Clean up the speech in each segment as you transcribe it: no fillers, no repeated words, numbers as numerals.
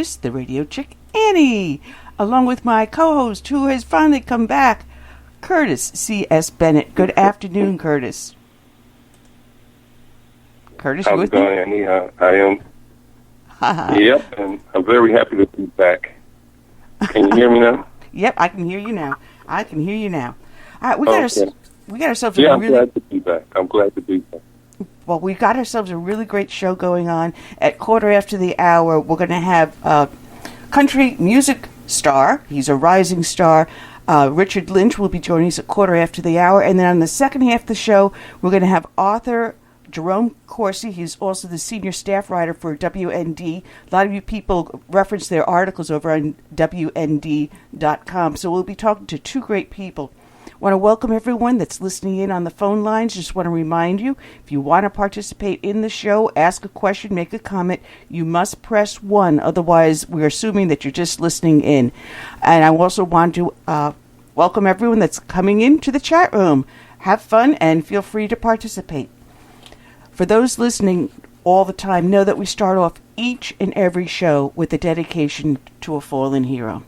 This is the radio chick, Annie, along with my co-host who has finally come back, Curtis C.S. Bennett. Good afternoon, Curtis. Curtis, how's it going, Annie? I am. Yep, and I'm very happy to be back. Can you hear me now? Yep, I can hear you now. All right, we got ourselves I'm glad to be back. Well, we got ourselves a really great show going on. At 1:15, we're going to have country music star. He's a rising star. Richard Lynch will be joining us at 1:15. And then on the second half of the show, we're going to have author Jerome Corsi. He's also the senior staff writer for WND. A lot of you people reference their articles over on WND.com. So we'll be talking to two great people. I want to welcome everyone that's listening in on the phone lines. Just want to remind you, if you want to participate in the show, ask a question, make a comment, you must press 1. Otherwise, we're assuming that you're just listening in. And I also want to welcome everyone that's coming into the chat room. Have fun and feel free to participate. For those listening all the time, know that we start off each and every show with a dedication to a fallen hero.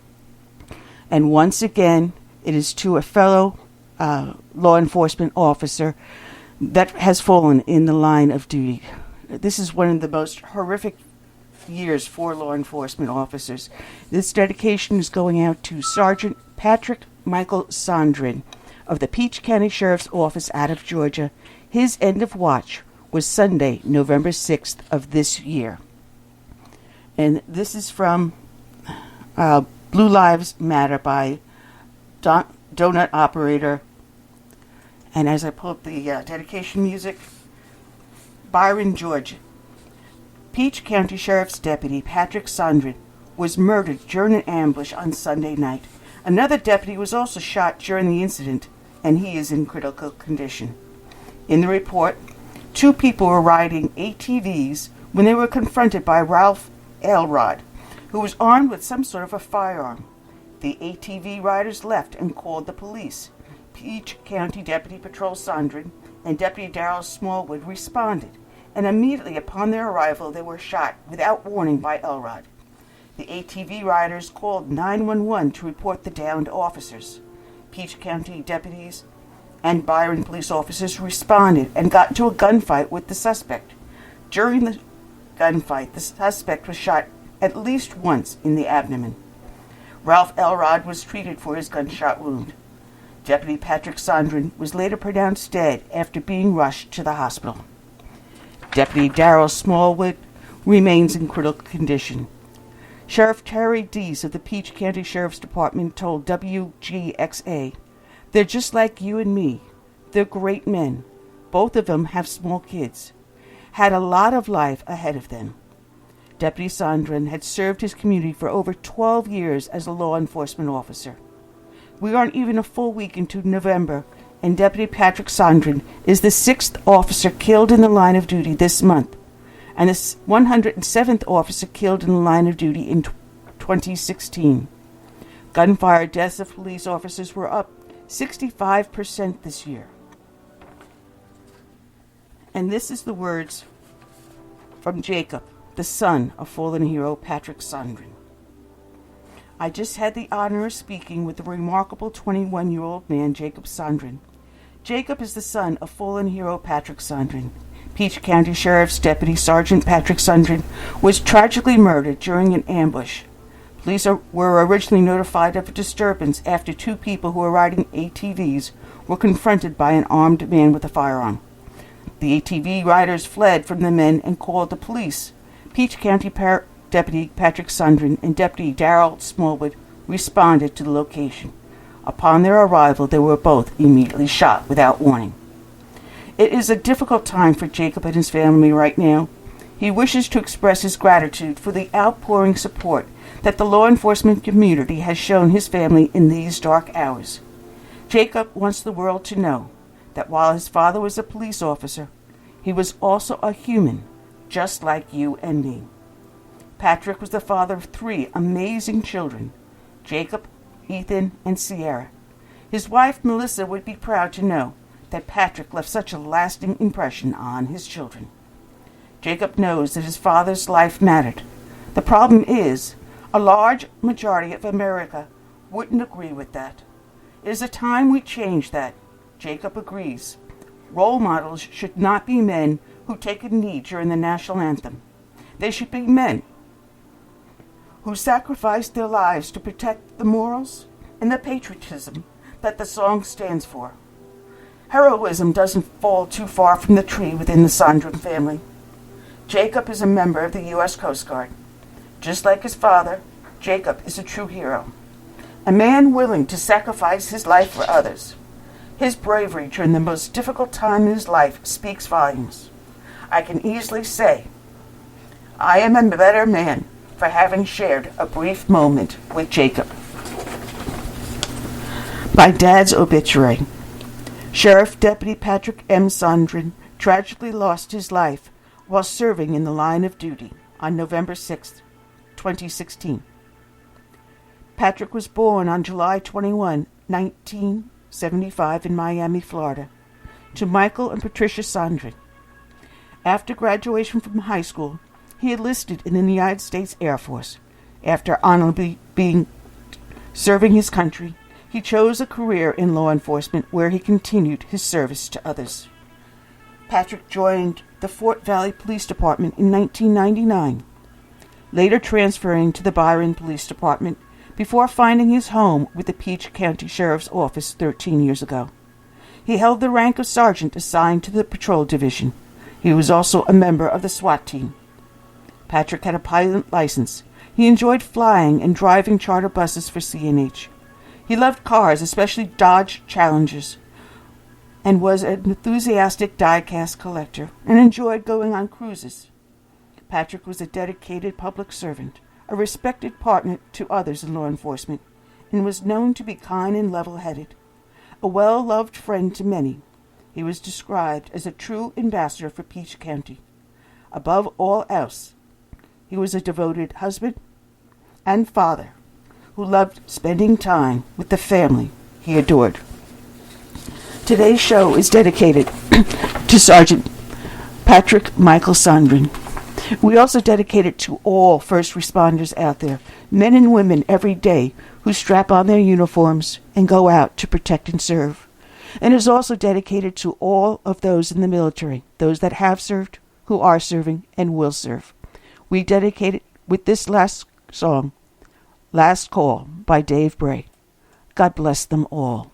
And once again, it is to a fellow law enforcement officer that has fallen in the line of duty. This is one of the most horrific years for law enforcement officers. This dedication is going out to Sergeant Patrick Michael Sondron of the Peach County Sheriff's Office out of Georgia. His end of watch was Sunday, November 6th of this year. And this is from Blue Lives Matter by Donut Operator. And as I pull up the dedication music, Byron, Georgia. Peach County Sheriff's Deputy Patrick Sondron was murdered during an ambush on Sunday night. Another deputy was also shot during the incident, and he is in critical condition. In the report, 2 people were riding ATVs when they were confronted by Ralph Elrod, who was armed with some sort of a firearm. The ATV riders left and called the police. Peach County Deputy Patrol Sondron and Deputy Darrell Smallwood responded, and immediately upon their arrival they were shot without warning by Elrod. The ATV riders called 911 to report the downed officers. Peach County deputies and Byron police officers responded and got into a gunfight with the suspect. During the gunfight, the suspect was shot at least once in the abdomen. Ralph Elrod was treated for his gunshot wound. Deputy Patrick Sondron was later pronounced dead after being rushed to the hospital. Deputy Darrell Smallwood remains in critical condition. Sheriff Terry Deese of the Peach County Sheriff's Department told WGXA, "They're just like you and me. They're great men. Both of them have small kids. Had a lot of life ahead of them." Deputy Sondron had served his community for over 12 years as a law enforcement officer. We aren't even a full week into November, and Deputy Patrick Sondron is the 6th officer killed in the line of duty this month, and the 107th officer killed in the line of duty in 2016. Gunfire deaths of police officers were up 65% this year. And this is the words from Jacob, the son of fallen hero Patrick Sondron. "I just had the honor of speaking with the remarkable 21-year-old man, Jacob Sondron. Jacob is the son of fallen hero Patrick Sondron. Peach County Sheriff's Deputy Sergeant Patrick Sondron was tragically murdered during an ambush. Police were originally notified of a disturbance after 2 people who were riding ATVs were confronted by an armed man with a firearm. The ATV riders fled from the men and called the police. Peach County Deputy Patrick Sondron and Deputy Darrell Smallwood responded to the location. Upon their arrival, they were both immediately shot without warning. It is a difficult time for Jacob and his family right now. He wishes to express his gratitude for the outpouring support that the law enforcement community has shown his family in these dark hours. Jacob wants the world to know that while his father was a police officer, he was also a human, just like you and me. Patrick was the father of 3 amazing children, Jacob, Ethan, and Sierra. His wife, Melissa, would be proud to know that Patrick left such a lasting impression on his children. Jacob knows that his father's life mattered. The problem is, A large majority of America wouldn't agree with that. It is a time we change that. Jacob agrees. Role models should not be men who take a knee during the national anthem. They should be men who sacrifice their lives to protect the morals and the patriotism that the song stands for. Heroism doesn't fall too far from the tree within the Sondron family. Jacob is a member of the U.S. Coast Guard. Just like his father, Jacob is a true hero. A man willing to sacrifice his life for others. His bravery during the most difficult time in his life speaks volumes. I can easily say, I am a better man for having shared a brief moment with Jacob. By Dad's obituary. Sheriff Deputy Patrick M. Sondron tragically lost his life while serving in the line of duty on November 6, 2016. Patrick was born on July 21, 1975 in Miami, Florida, to Michael and Patricia Sondron. After graduation from high school, he enlisted in the United States Air Force. After honorably serving his country, he chose a career in law enforcement where he continued his service to others. Patrick joined the Fort Valley Police Department in 1999, later transferring to the Byron Police Department before finding his home with the Peach County Sheriff's Office 13 years ago. He held the rank of sergeant assigned to the patrol division. He was also a member of the SWAT team. Patrick had a pilot license. He enjoyed flying and driving charter buses for CNH. He loved cars, especially Dodge Challengers, and was an enthusiastic die-cast collector and enjoyed going on cruises. Patrick was a dedicated public servant, a respected partner to others in law enforcement, and was known to be kind and level-headed. A well-loved friend to many, he was described as a true ambassador for Peach County. Above all else, he was a devoted husband and father who loved spending time with the family he adored. Today's show is dedicated to Sergeant Patrick Michael Sondron. We also dedicate it to all first responders out there, men and women every day who strap on their uniforms and go out to protect and serve. And is also dedicated to all of those in the military, those that have served, who are serving, and will serve. We dedicate it with this last song, Last Call by Dave Bray. God bless them all.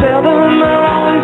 Tell them I'll always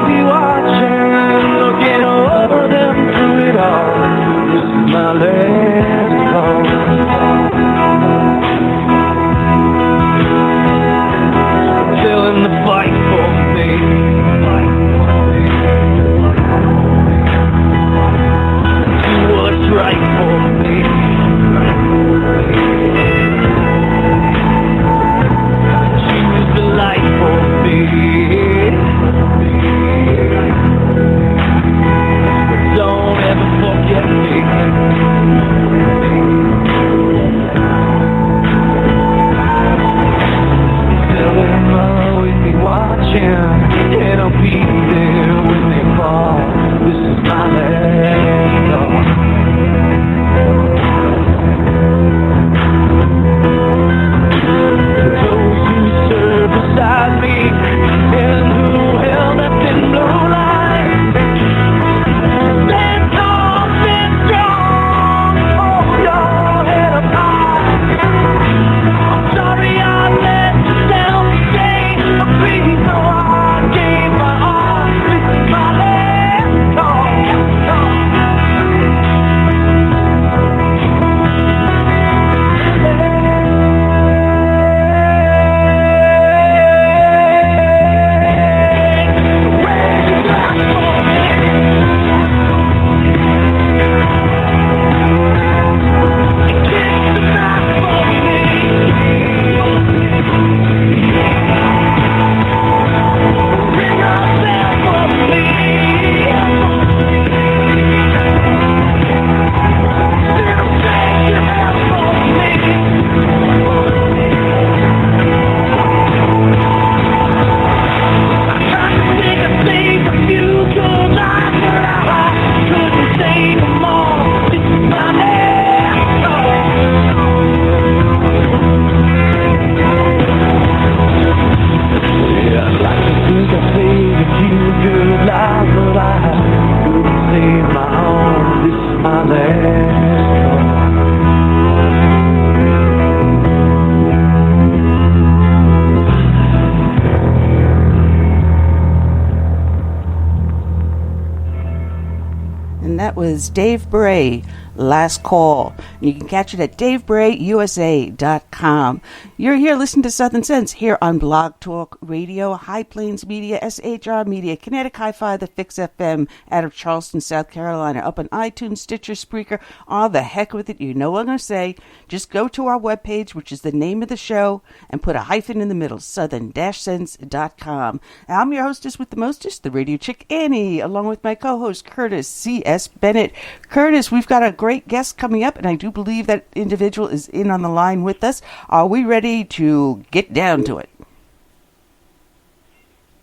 and that was Dave Bray, Last Call. You can catch it at davebrayusa.com. You're here listening to Southern Sense here on Blog Talk Radio, High Plains Media, SHR Media, Kinetic Hi-Fi, The Fix FM out of Charleston, South Carolina, up on iTunes, Stitcher, Spreaker. Oh, the heck with it. You know what I'm going to say. Just go to our webpage, which is the name of the show, and put a hyphen in the middle, southern-sense.com. I'm your hostess with the mostest, the radio chick Annie, along with my co-host Curtis C.S. Bennett. Curtis, we've got a great guest coming up, and I do believe that individual is in on the line with us. Are we ready to get down to it?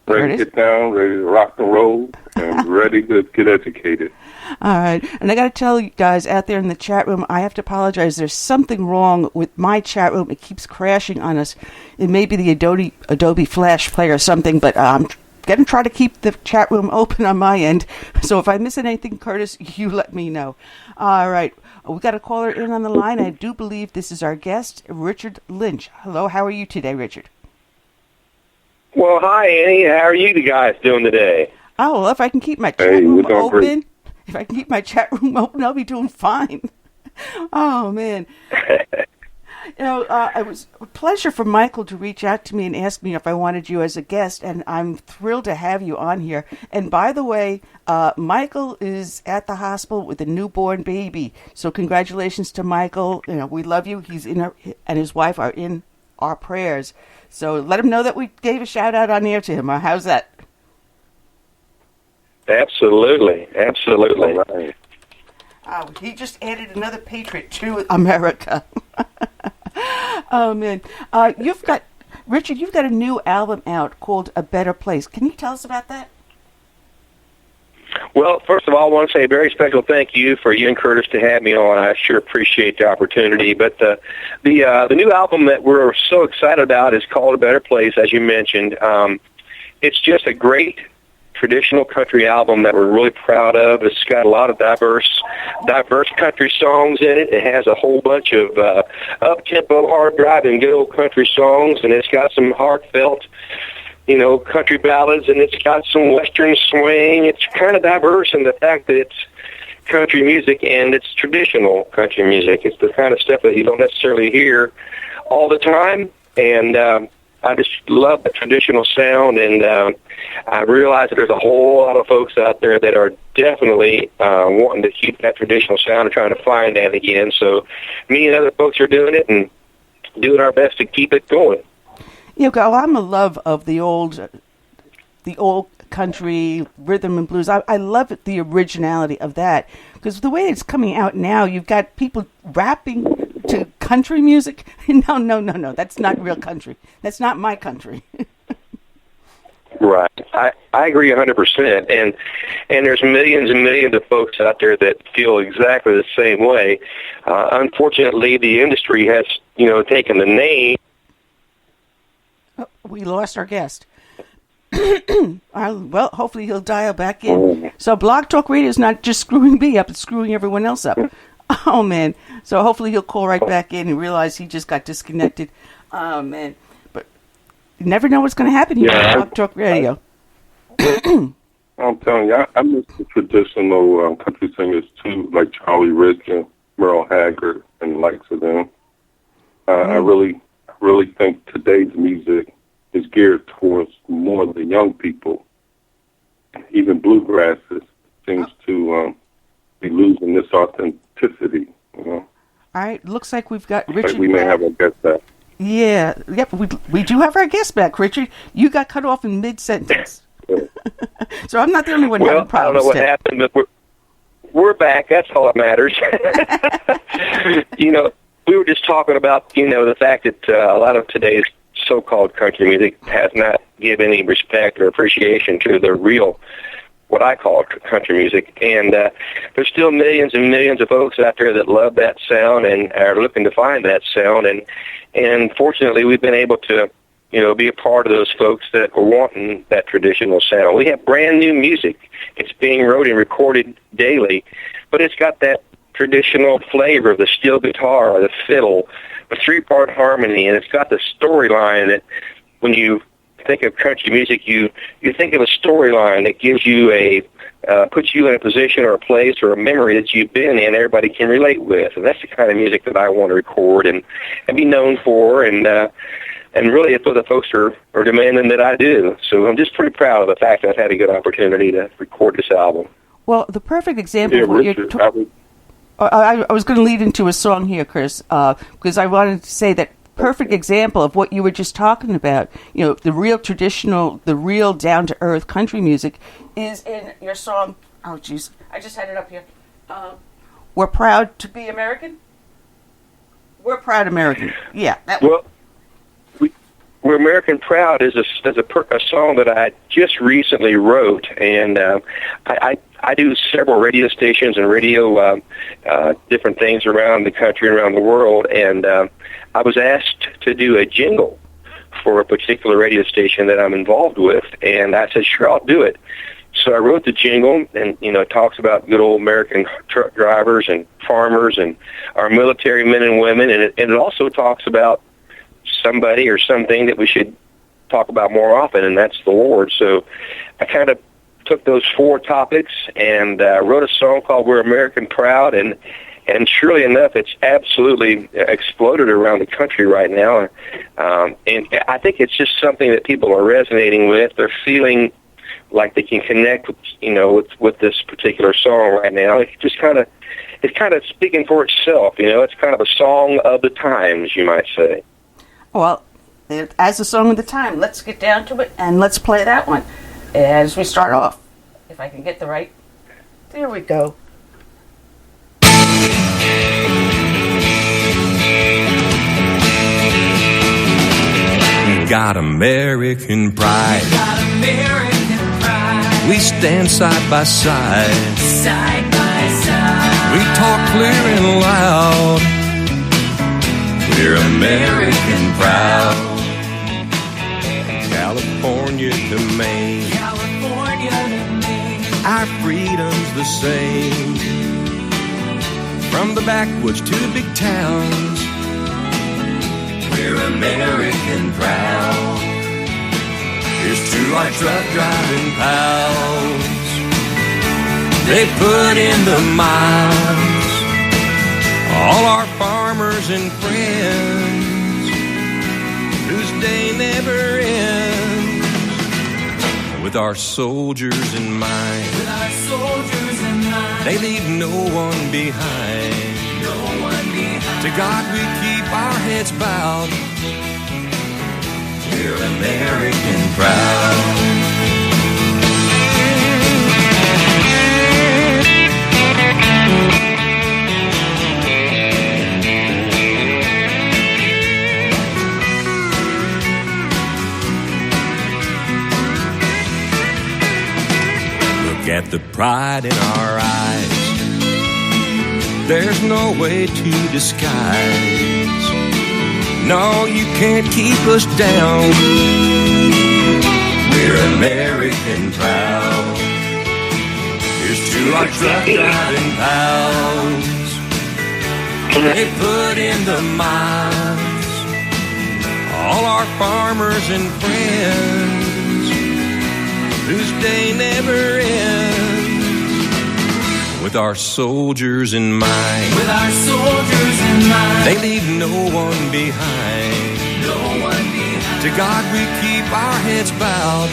Ready to get down, ready to rock and roll, and ready to get educated. All right. And I got to tell you guys out there in the chat room, I have to apologize. There's something wrong with my chat room. It keeps crashing on us. It may be the Adobe Flash Player or something, but I'm going to try to keep the chat room open on my end. So if I miss anything, Curtis, you let me know. All right. We got a caller in on the line. I do believe this is our guest, Richard Lynch. Hello. How are you today, Richard? Well, hi, Annie. How are you guys doing today? Oh, well, if I can keep my chat room open, I'll be doing fine. Oh, man. It was a pleasure for Michael to reach out to me and ask me if I wanted you as a guest, and I'm thrilled to have you on here. And by the way, Michael is at the hospital with a newborn baby. So congratulations to Michael. We love you. He's and his wife are in our prayers. So let him know that we gave a shout out on air to him. How's that? Absolutely. Right. He just added another Patriot to America. Oh, man. Richard, you've got a new album out called A Better Place. Can you tell us about that? Well, first of all, I want to say a very special thank you for you and Curtis to have me on. I sure appreciate the opportunity. But the new album that we're so excited about is called A Better Place, as you mentioned. It's just a great traditional country album that we're really proud of. It's got a lot of diverse country songs in it. It has a whole bunch of up-tempo, hard-driving, good old country songs, and it's got some heartfelt, country ballads, and it's got some western swing. It's kind of diverse in the fact that it's country music and it's traditional country music. It's the kind of stuff that you don't necessarily hear all the time, and I just love the traditional sound, and I realize that there's a whole lot of folks out there that are definitely wanting to keep that traditional sound and trying to find that again. So me and other folks are doing it and doing our best to keep it going. I'm a love of the old country rhythm and blues. I love the originality of that, because the way it's coming out now, you've got people rapping to country music. No, that's not real country. That's not my country. Right. I agree 100%. And there's millions and millions of folks out there that feel exactly the same way. Unfortunately, the industry has, taken the name. Oh, we lost our guest. Well, hopefully he'll dial back in. So Blog Talk Radio is not just screwing me up, it's screwing everyone else up. Oh, man. So hopefully he'll call right back in and realize he just got disconnected. Oh, man. But you never know what's going to happen here on Blog Talk Radio. I'm telling you, I miss the traditional country singers, too, like Charlie Rich and Merle Haggard and the likes of them. I really think today's music is geared towards more of the young people. Even bluegrasses seems to be losing this authenticity. All right, looks like we've got Richard. Like we may have our guest back. Yeah, yep, we do have our guest back, Richard. You got cut off in mid-sentence. So I'm not the only one having problems. I don't know what happened, but we're back. That's all that matters. We were just talking about, the fact that a lot of today's so-called country music has not given any respect or appreciation to the real, what I call country music. And there's still millions and millions of folks out there that love that sound and are looking to find that sound. And fortunately, we've been able to, be a part of those folks that are wanting that traditional sound. We have brand new music. It's being wrote and recorded daily, but it's got that traditional flavor of the steel guitar or the fiddle, a three-part harmony, and it's got the storyline that when you think of country music, you think of a storyline that gives you a put you in a position or a place or a memory that you've been in everybody can relate with. And that's the kind of music that I want to record and be known for, and really it's what the folks are demanding that I do. So I'm just pretty proud of the fact that I've had a good opportunity to record this album. Well, the perfect example of what Richard, I was going to lead into a song here, Chris, because I wanted to say that perfect example of what you were just talking about, the real traditional, the real down-to-earth country music is in your song. Oh, jeez, I just had it up here. We're proud to be American. We're proud American. Yeah. Well, We're American Proud is a song that I just recently wrote, and I do several radio stations and radio different things around the country and around the world, and I was asked to do a jingle for a particular radio station that I'm involved with, and I said, sure, I'll do it. So I wrote the jingle, and it talks about good old American truck drivers and farmers and our military men and women, and it also talks about somebody or something that we should talk about more often, and that's the Lord. So I kind of took those four topics and wrote a song called We're American Proud, and surely enough, it's absolutely exploded around the country right now. And I think it's just something that people are resonating with. They're feeling like they can connect with this particular song right now. It's kind of speaking for itself. It's kind of a song of the times, you might say. Well, as a song of the time, let's get down to it and let's play that one as we start off. If I can get the right. There we go. Got American pride. Got American pride. We stand side by side. Side by side. We talk clear and loud. We're American proud. California to Maine. California to Maine. Our freedom's the same. From the backwoods to the big towns. We're American proud. Here's to our truck driving pals. They put in the miles. All our farmers and friends, whose day never ends. With our soldiers in mind. With our soldiers in mind. They leave no one behind. No one behind. To God we keep our heads bowed. We're American proud. At the pride in our eyes, there's no way to disguise. No, you can't keep us down. We're American proud. Here's to our truck driving pals. They put in the miles. All our farmers and friends, whose day never ends. With our soldiers in mind. With our soldiers in mind. They leave no one behind. No one behind. To God we keep our heads bowed.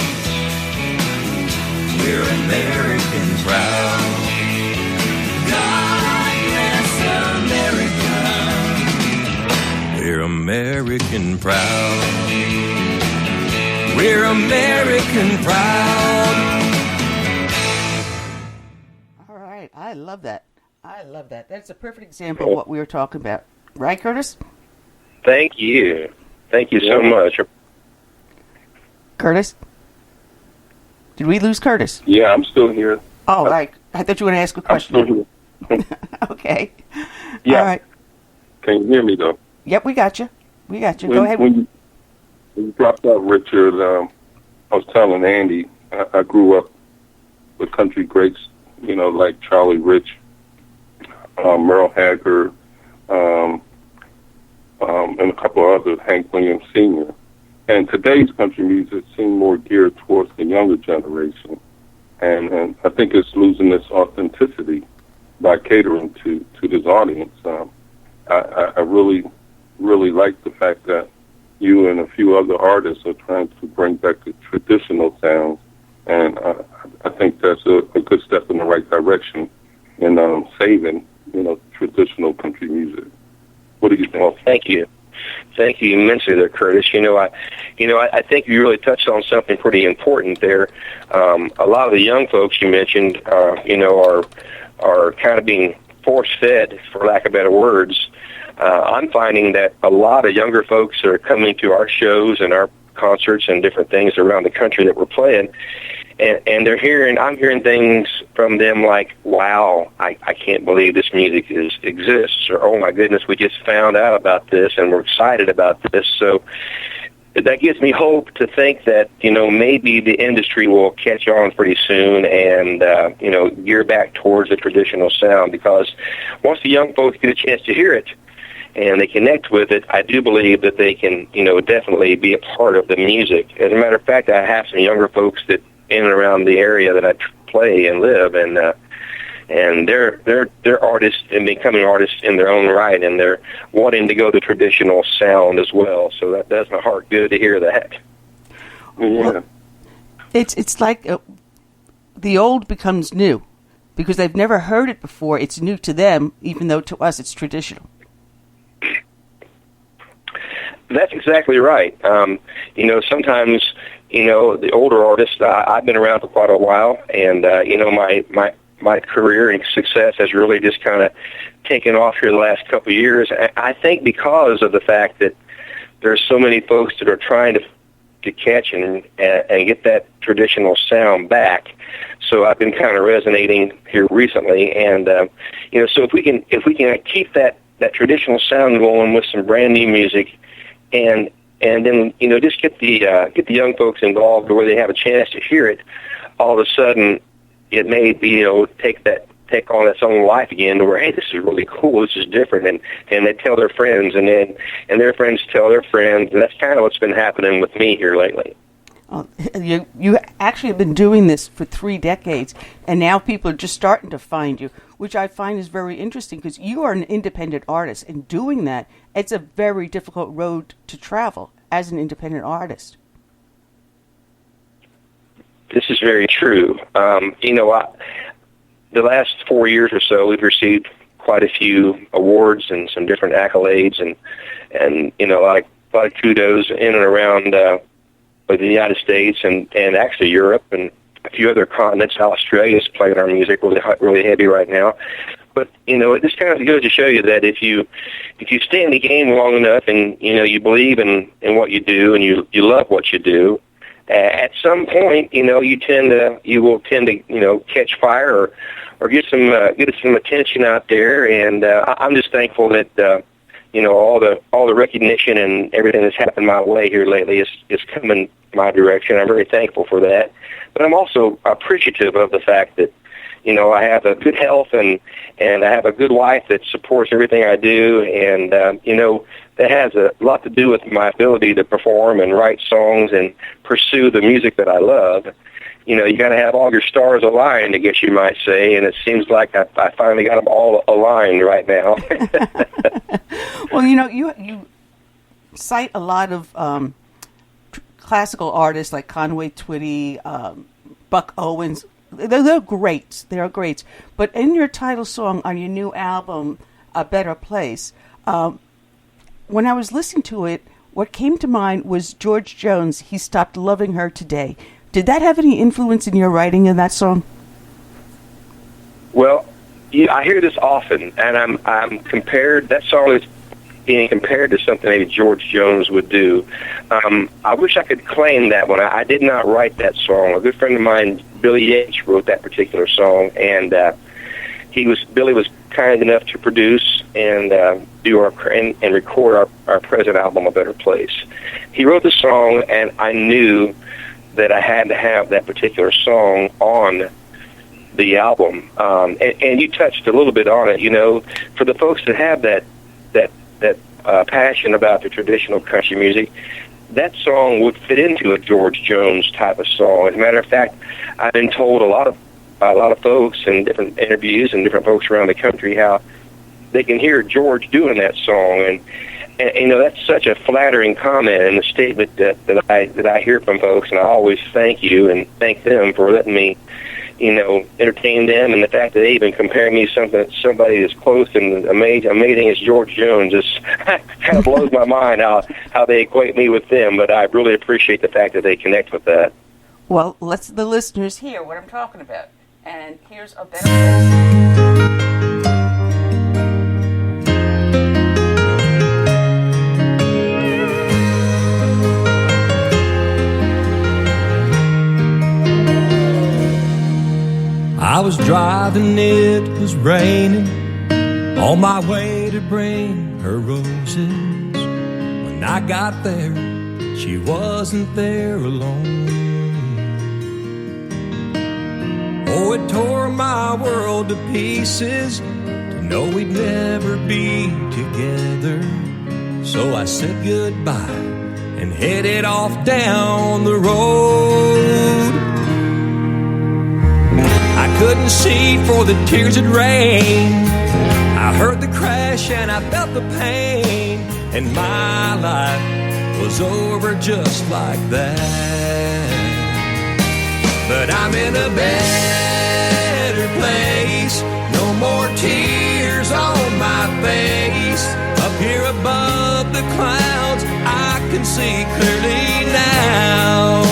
We're American proud. God bless America. We're American proud. We're American proud. All right. I love that. That's a perfect example of what we were talking about. Right, Curtis? Thank you. Thank you so much. Curtis? Did we lose Curtis? Yeah, I'm still here. Oh, I thought you were going to ask a question. I'm still here. Okay. Yeah. All right. Can you hear me, though? Yep, we got you. Go ahead. When you dropped out, Richard, I was telling Andy, I grew up with country greats, like Charlie Rich, Merle Haggard, and a couple of others, Hank Williams Sr. And today's country music seems more geared towards the younger generation. and I think it's losing its authenticity by catering to this audience. I really like the fact that you and a few other artists are trying to bring back the traditional sounds, and I think that's a good step in the right direction in saving, traditional country music. What do you think? Well, thank you. Thank you immensely there, Curtis. I think you really touched on something pretty important there. A lot of the young folks you mentioned, are kind of being force-fed, for lack of better words. I'm finding that a lot of younger folks are coming to our shows and our concerts and different things around the country that we're playing, and I'm hearing things from them like, wow, I can't believe this music exists, or oh my goodness, we just found out about this and we're excited about this. So that gives me hope to think that, maybe the industry will catch on pretty soon and, gear back towards the traditional sound, because once the young folks get a chance to hear it and they connect with it, I do believe that they can, definitely be a part of the music. As a matter of fact, I have some younger folks that in and around the area that I play and live, and they're artists and becoming artists in their own right, and they're wanting to go the traditional sound as well. So that does my heart good to hear that. Yeah. Well, it's like the old becomes new, because they've never heard it before. It's new to them, even though to us it's traditional. That's exactly right. Sometimes, the older artists, I've been around for quite a while, and, my career and success has really just kind of taken off here the last couple of years. I think because of the fact that there's so many folks that are trying to catch and get that traditional sound back. So I've been kind of resonating here recently, and so if we can keep that traditional sound going with some brand new music, and then just get the young folks involved where they have a chance to hear it, all of a sudden it may be take on its own life again, to where, hey, this is really cool, this is different, and they tell their friends, and their friends tell their friends, and that's kind of what's been happening with me here lately. You actually have been doing this for 3 decades, and now people are just starting to find you, which I find is very interesting, because you are an independent artist, and doing that, it's a very difficult road to travel as an independent artist. This is very true. The last 4 years or so, we've received quite a few awards and some different accolades, and a lot of kudos in and around the United States and actually Europe and a few other continents. Australia's playing our music really heavy right now. But it just kind of goes to show you that if you stay in the game long enough and you believe in what you do and you love what you do, at some point you will tend to catch fire or get some attention out there. And I'm just thankful that all the recognition and everything that's happened my way here lately is coming my direction. I'm very thankful for that. But I'm also appreciative of the fact that I have a good health and I have a good wife that supports everything I do, and that has a lot to do with my ability to perform and write songs and pursue the music that I love. You got to have all your stars aligned, I guess you might say, and it seems like I finally got them all aligned right now. Well, you cite a lot of classical artists like Conway Twitty, Buck Owens. They're great. They are great. But in your title song on your new album, A Better Place, when I was listening to it, what came to mind was George Jones' He Stopped Loving Her Today. Did that have any influence in your writing in that song? Well, I hear this often, and I'm compared. That song is being compared to something maybe George Jones would do. I wish I could claim that one. I did not write that song. A good friend of mine, Billy Yates, wrote that particular song, and Billy was kind enough to produce and and record our present album, A Better Place. He wrote the song, and I knew that I had to have that particular song on the album. And you touched a little bit on it. For the folks that have that passion about the traditional country music, that song would fit into a George Jones type of song. As a matter of fact, I've been told by a lot of folks in different interviews and different folks around the country how they can hear George doing that song, and you know, that's such a flattering comment and a statement that I hear from folks, and I always thank you and thank them for letting me, you know, entertain them, and the fact that they even compare me to somebody as close and amazing as George Jones just kind of blows my mind how they equate me with them. But I really appreciate the fact that they connect with that. Well, let's the listeners hear what I'm talking about. And here's a better place. I was driving, it was raining, on my way to bring her roses. When I got there, she wasn't there alone. Oh, it tore my world to pieces to know we'd never be together. So I said goodbye and headed off down the road. I couldn't see for the tears had rained. I heard the crash and I felt the pain, and my life was over just like that. But I'm in a better place, no more tears on my face. Up here above the clouds, I can see clearly now.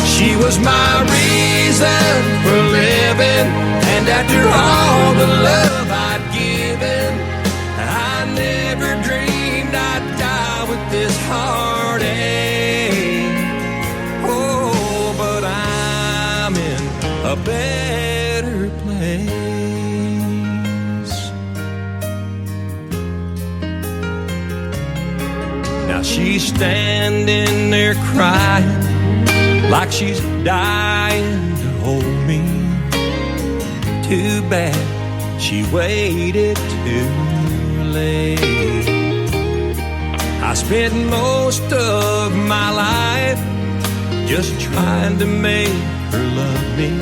She was my reason for living, and after all the love I'd given, I never dreamed I'd die with this heartache. Oh, but I'm in a better place. Now she's standing there crying like she's dying to hold me. Too bad she waited too late. I spent most of my life just trying to make her love me.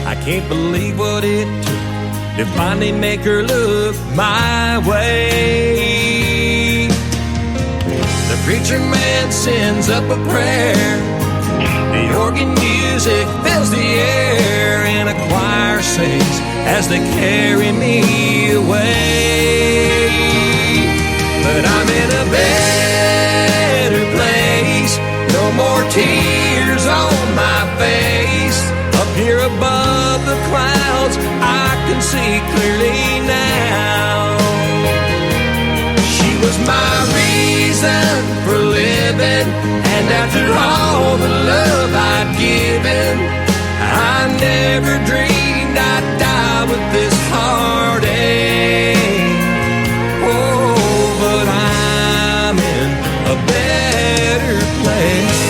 I can't believe what it took to finally make her look my way. The preacher man sends up a prayer, the organ music fills the air, and a choir sings as they carry me away. But I'm in a better place, no more tears on my face. Up here above the clouds, I can see clearly now. She was my reason for living, and after all the love I'd given, I never dreamed I'd die with this heartache. Oh, but I'm in a better place.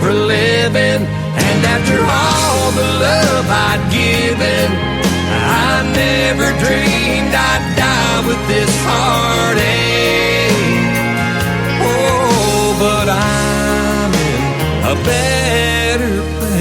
For living, and after all the love I'd given, I never dreamed I'd die with this heartache. Oh, but I'm in a better place.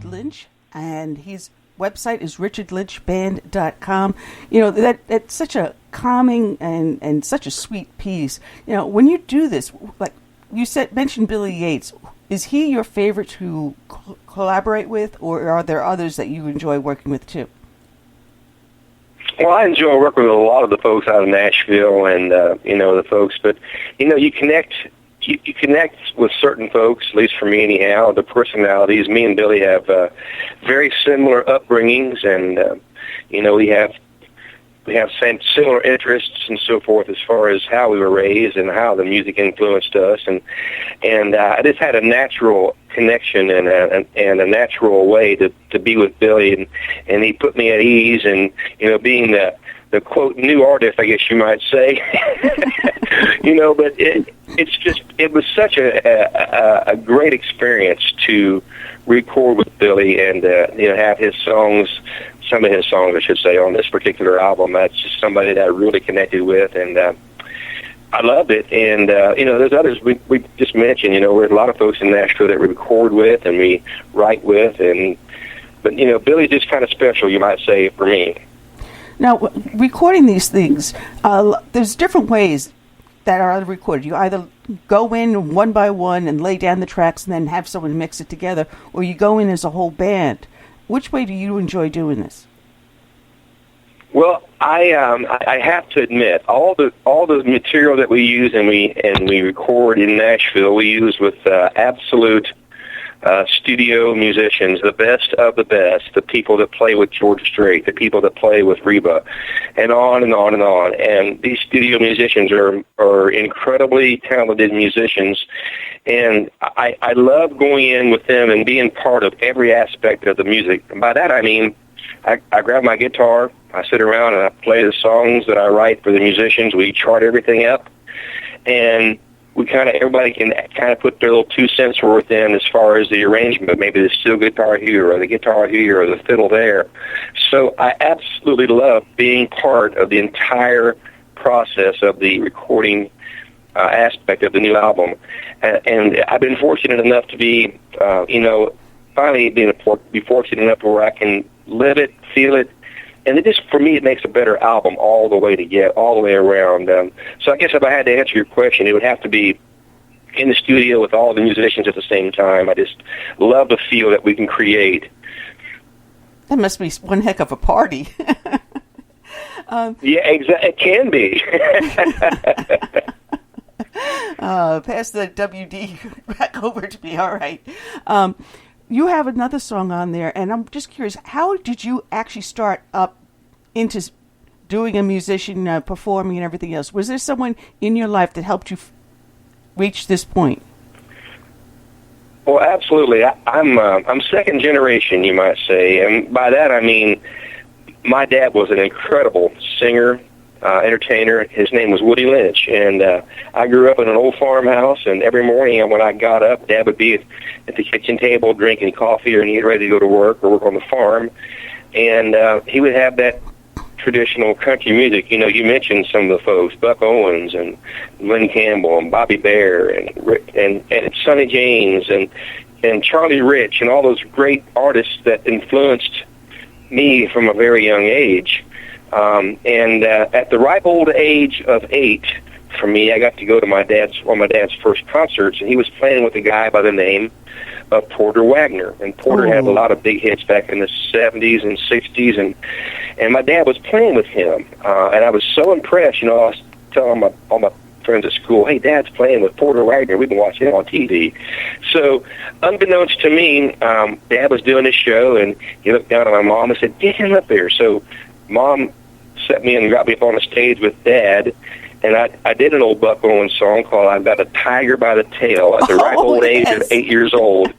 Lynch, and his website is richardlynchband.com. You know, that's such a calming and such a sweet piece. You know, when you do this, like you mentioned Billy Yates, is he your favorite to collaborate with, or are there others that you enjoy working with too? Well, I enjoy working with a lot of the folks out of Nashville and, you know, the folks, but, you know, you connect with certain folks, at least for me anyhow, the personalities. Me and Billy have very similar upbringings, and we have similar interests and so forth as far as how we were raised and how the music influenced us, and I just had a natural connection and a natural way to be with Billy, and he put me at ease, and being the quote new artist, I guess you might say, but it was such a great experience to record with Billy and have his songs. Some of his songs, I should say, on this particular album. That's just somebody that I really connected with, and I loved it. And there's others we just mentioned. We're a lot of folks in Nashville that we record with and we write with, but Billy's just kind of special, you might say, for me. Now, recording these things, there's different ways that are recorded. You either go in one by one and lay down the tracks and then have someone mix it together, or you go in as a whole band. Which way do you enjoy doing this? Well, I have to admit, all the material that we use and we record in Nashville, we use with absolute studio musicians, the best of the best, the people that play with George Strait, the people that play with Reba, and on and on and on. And these studio musicians are incredibly talented musicians, and I love going in with them and being part of every aspect of the music. And by that I mean, I grab my guitar, I sit around and I play the songs that I write for the musicians. We chart everything up, and everybody can kind of put their little 2 cents worth in as far as the arrangement, maybe the steel guitar here or the guitar here or the fiddle there. So I absolutely love being part of the entire process of the recording aspect of the new album. And I've been fortunate enough to be, finally be fortunate enough where I can live it, feel it, and it just, for me, it makes a better album all the way around. So I guess if I had to answer your question, it would have to be in the studio with all the musicians at the same time. I just love the feel that we can create. That must be one heck of a party. Yeah, exactly. It can be. Pass the WD back over to me. All right. You have another song on there, and I'm just curious, how did you actually start up into doing a musician, performing and everything else? Was there someone in your life that helped you reach this point? Well, absolutely. I'm second generation, you might say, and by that I mean my dad was an incredible singer, entertainer. His name was Woody Lynch, and I grew up in an old farmhouse, and every morning when I got up, Dad would be at the kitchen table drinking coffee or getting ready to go to work or work on the farm, and he would have that traditional country music. You mentioned some of the folks, Buck Owens and Glenn Campbell and Bobby Bare and Sonny James and Charlie Rich and all those great artists that influenced me from a very young age. At the ripe old age of 8, for me, I got to go to one of my dad's first concerts, and he was playing with a guy by the name of Porter Wagner. And Porter had a lot of big hits back in the 70s and 60s, and my dad was playing with him. And I was so impressed. I was telling all my friends at school, hey, Dad's playing with Porter Wagner. We can watch him on TV. So unbeknownst to me, Dad was doing his show, and he looked down at my mom and said, get him up there. So Mom set me and got me up on the stage with Dad, and I did an old Buck Owens song called I've Got a Tiger by the Tail at the ripe old age of 8 years old.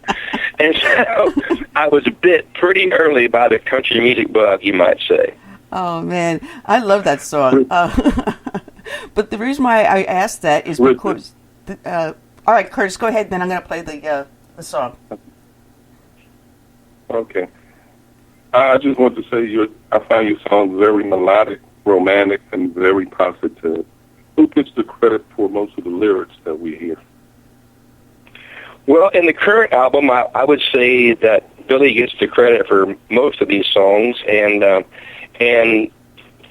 And so I was bit pretty early by the country music bug, you might say. Oh, man. I love that song. But the reason why I asked that is because... all right, Curtis, go ahead, then I'm going to play the song. Okay. I just want to say I find your songs very melodic, romantic, and very positive. Who gets the credit for most of the lyrics that we hear? Well, in the current album, I would say that Billy gets the credit for most of these songs, and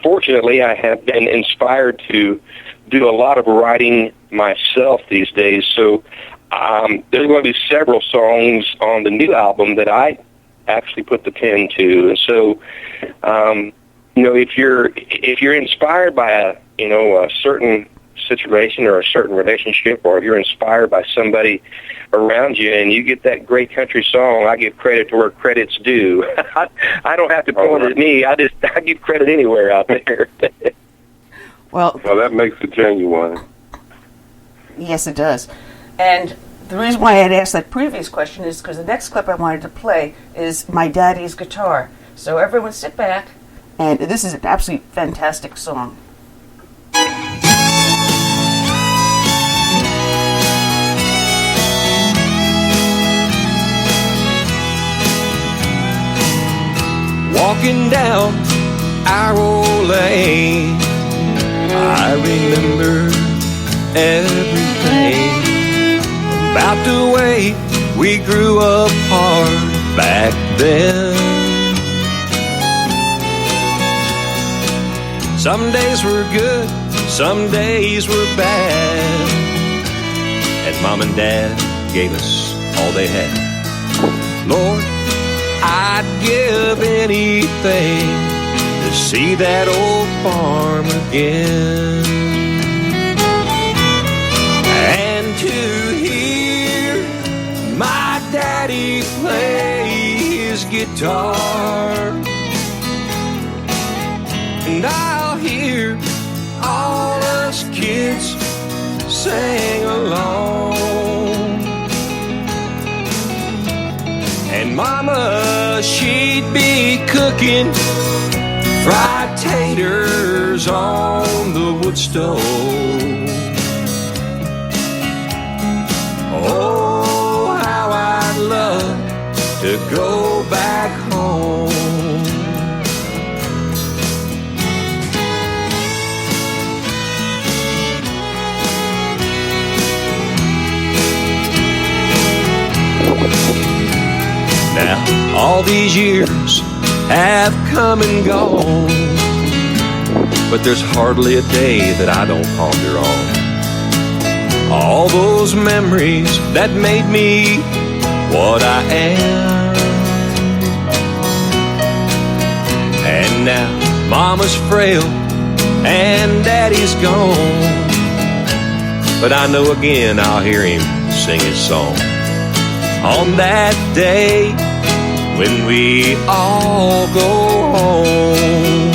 fortunately, I have been inspired to do a lot of writing myself these days. So there's going to be several songs on the new album that I actually put the pen to. And so, if you're inspired by a certain situation or a certain relationship, or if you're inspired by somebody around you and you get that great country song, I give credit to where credit's due. I don't have to point it at me. I give credit anywhere out there. Well, that makes it genuine. yes, it does. And the reason why I had asked that previous question is because the next clip I wanted to play is My Daddy's Guitar. So everyone sit back, and this is an absolutely fantastic song. Walking down our old lane, I remember everything about the way we grew apart back then. Some days were good, some days were bad, and Mom and Dad gave us all they had. Lord, I'd give anything to see that old farm again, and to hear my daddy play his guitar, and I'll hear all us kids sing along. And Mama, she'd be cooking fried taters on the wood stove. Oh, how I'd love to go back home. Now, all these years have come and gone, but there's hardly a day that I don't ponder on all those memories that made me what I am. And now Mama's frail and Daddy's gone, but I know again I'll hear him sing his song on that day when we all go home.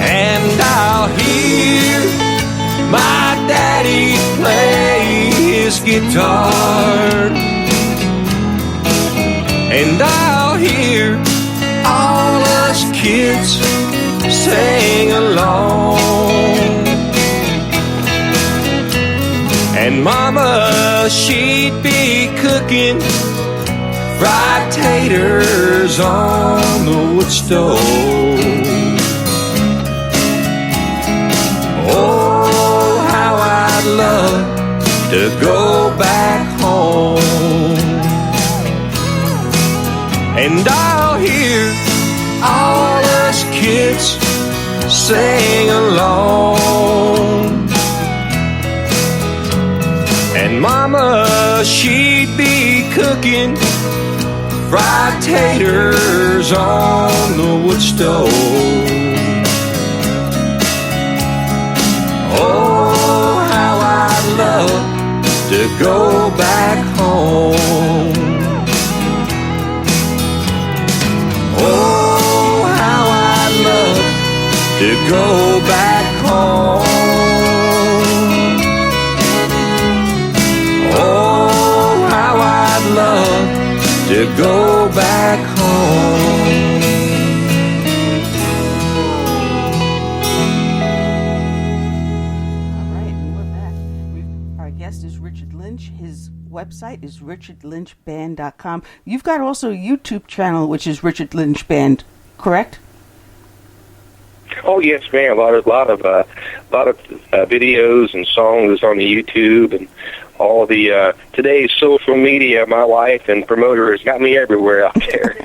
And I'll hear my daddy play his guitar, and I'll hear all us kids sing along. And Mama, she'd be cooking fried taters on the wood stove. Oh, how I'd love to go back home. And I'll hear all us kids sing along. And Mama, she'd be cooking fried taters on the wood stove. Oh, how I'd love to go back home. Oh, how I'd love to go back home. Oh, how I'd love to go back home. All right, and we're back. Our guest is Richard Lynch. His website is richardlynchband.com. You've got also a YouTube channel, which is Richard Lynch Band, correct? Oh yes, ma'am. A lot of videos and songs on the YouTube, and all the today's social media. My wife and promoter has got me everywhere out there.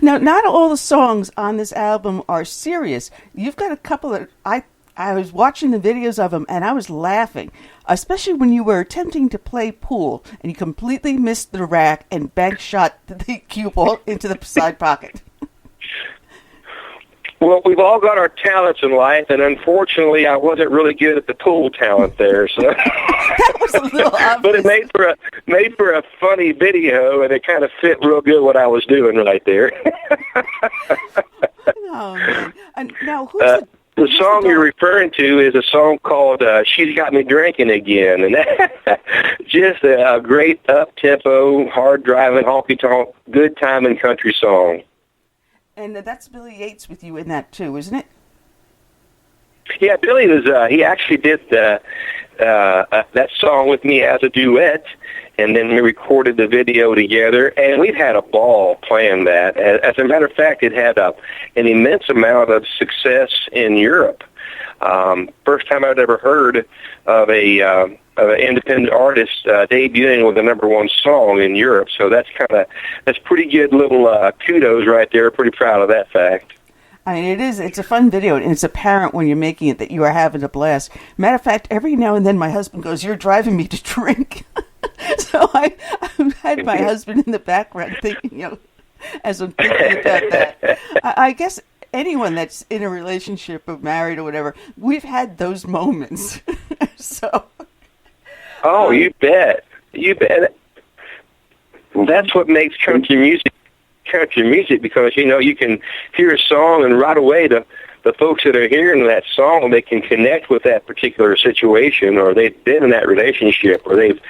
Now, not all the songs on this album are serious. You've got a couple that I was watching the videos of them, and I was laughing, especially when you were attempting to play pool, and you completely missed the rack and bank shot the cue ball into the side pocket. Well, we've all got our talents in life, and unfortunately, I wasn't really good at the pool talent there. So, That was a little obvious. but it made for a funny video, and it kind of fit real good what I was doing right there. Oh, man. And now, The song you're referring to is a song called "She's Got Me Drinking Again," and that's just a great up-tempo, hard-driving, honky-tonk, good-timing country song. And that's Billy Yates with you in that, too, isn't it? Yeah, Billy was. He actually did that song with me as a duet, and then we recorded the video together. And we've had a ball playing that. As a matter of fact, it had an immense amount of success in Europe. First time I'd ever heard of an independent artist debuting with a #1 song in Europe. So that's pretty good little kudos right there. Pretty proud of that fact. I mean, it's a fun video, and it's apparent when you're making it that you are having a blast. Matter of fact, every now and then my husband goes, "You're driving me to drink." So I had my husband in the background thinking, as I'm thinking about that. I guess anyone that's in a relationship or married or whatever, we've had those moments. So. Oh, you bet. You bet. That's what makes country music because, you can hear a song and right away the folks that are hearing that song, they can connect with that particular situation, or they've been in that relationship, or they've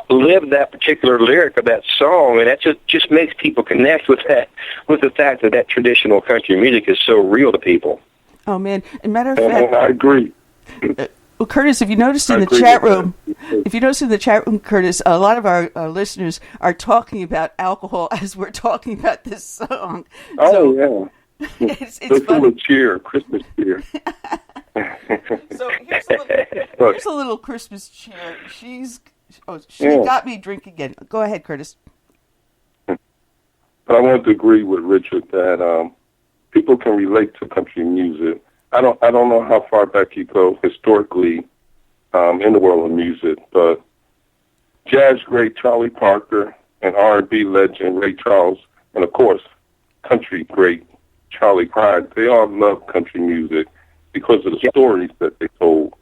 lived that particular lyric of that song, and that just makes people connect with the fact that traditional country music is so real to people. Oh, man. As a matter of fact, I agree. Well, Curtis, if you noticed in the chat room, Curtis, a lot of our listeners are talking about alcohol as we're talking about this song. Oh, yeah. It's full of cheer, Christmas cheer. So here's a little Christmas cheer. She got me drink again. Go ahead, Curtis. But I want to agree with Richard that people can relate to country music. I don't know how far back you go historically in the world of music, but jazz great Charlie Parker and R&B legend Ray Charles, and of course country great Charlie Pride, they all love country music because of the stories that they told.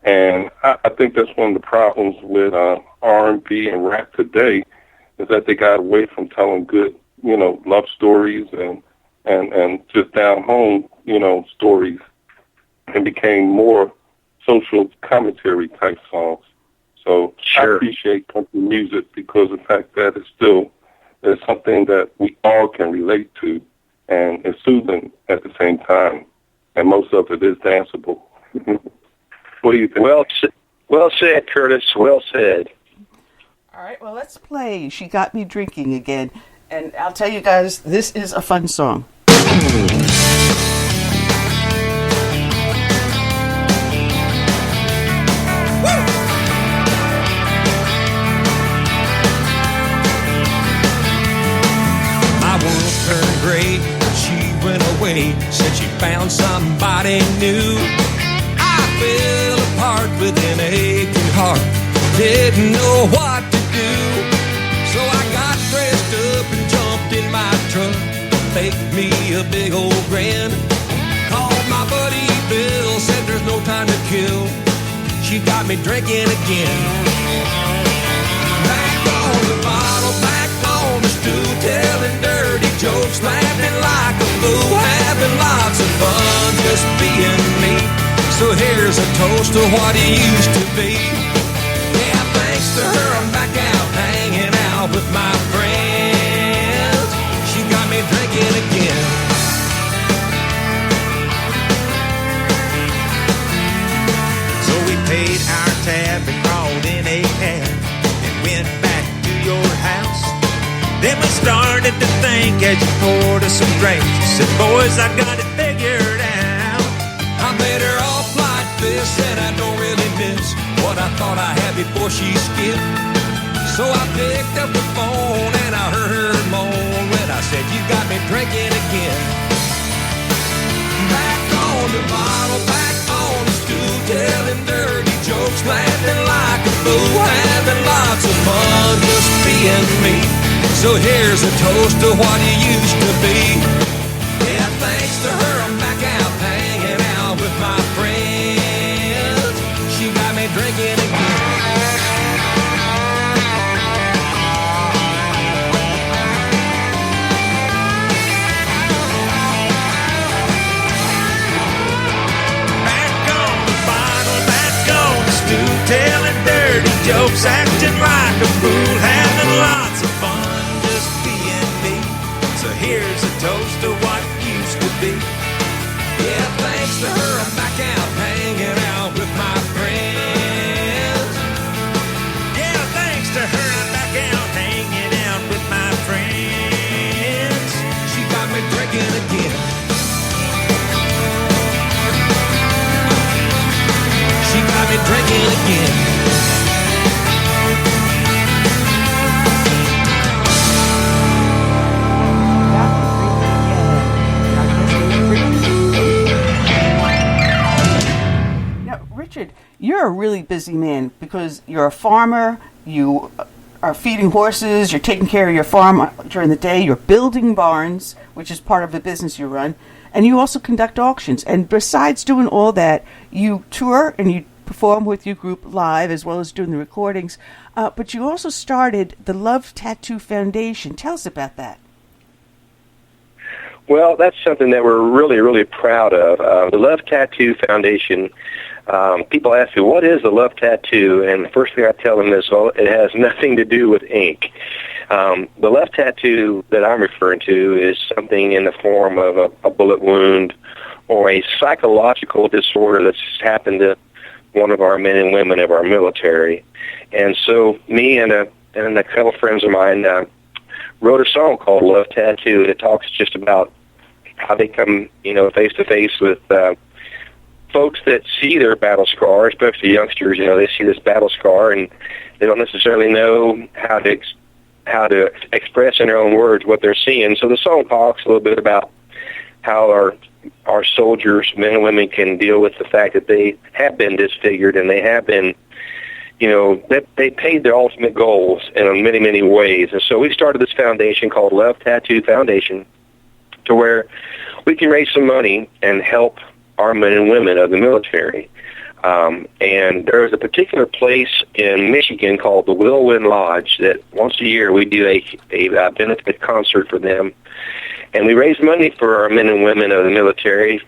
And I think that's one of the problems with R&B and rap today is that they got away from telling good, love stories and just down home, stories, and became more social commentary type songs. So Sure. I appreciate country music because of the fact that it's something that we all can relate to, and it's soothing at the same time, and most of it is danceable. What do you think? Well said, Curtis. Well said. All right, well, let's play She Got Me Drinking Again. And I'll tell you guys, this is a fun song. Away, said she found somebody new. I fell apart with an aching heart, didn't know what to do. So I got dressed up and jumped in my truck, faked me a big old grin. Called my buddy Bill, said there's no time to kill. She got me drinking again. Back on the bottle, back on the stool, telling dirty jokes, laughing like a fool, having lots of fun just being me. So here's a toast to what it used to be. Yeah, thanks to her I'm back out hanging out with my friends. She got me drinking again. So we paid our tab and crawled in a cab and went back to your house. Then we started to think as you poured us some drinks. She said, boys, I got it figured out. I met her off like this, and I don't really miss what I thought I had before she skipped. So I picked up the phone, and I heard her moan when I said, you got me drinking again. Back on the bottle, back on the stool, telling dirty jokes, laughing like a fool, having lots of fun just being me. So here's a toast to what it used to be. Yeah, thanks thanks to her, I'm back out hanging out with my friends. She got me drinking again. Telling dirty jokes, acting like a fool, having lots of fun, just being me. So here's a toast to what used to be. Yeah, thanks to her, I'm back out hanging out with my friends. Yeah, thanks to her, I'm back out hanging out with my friends. She got me drinking again. She got me drinking again. Now, Richard, you're a really busy man because you're a farmer, you are feeding horses, you're taking care of your farm during the day, you're building barns, which is part of the business you run, and you also conduct auctions. And besides doing all that, you tour and you perform with your group live as well as doing the recordings. But you also started the Love Tattoo Foundation. Tell us about that. Well, that's something that we're really, really proud of. The Love Tattoo Foundation, people ask me, what is the Love Tattoo? And the first thing I tell them is, well, it has nothing to do with ink. The love tattoo that I'm referring to is something in the form of a bullet wound or a psychological disorder that's happened to one of our men and women of our military. And so me and a couple friends of mine wrote a song called Love Tattoo that talks just about how they come, face to face with folks that see their battle scar, especially youngsters. They see this battle scar and they don't necessarily know how to express in their own words what they're seeing. So the song talks a little bit about how our soldiers, men and women, can deal with the fact that they have been disfigured and they have been, they paid their ultimate goals in many, many ways. And so we started this foundation called Love Tattoo Foundation to where we can raise some money and help our men and women of the military. And there is a particular place in Michigan called the Whirlwind Lodge that once a year we do a benefit concert for them. And we raise money for our men and women of the military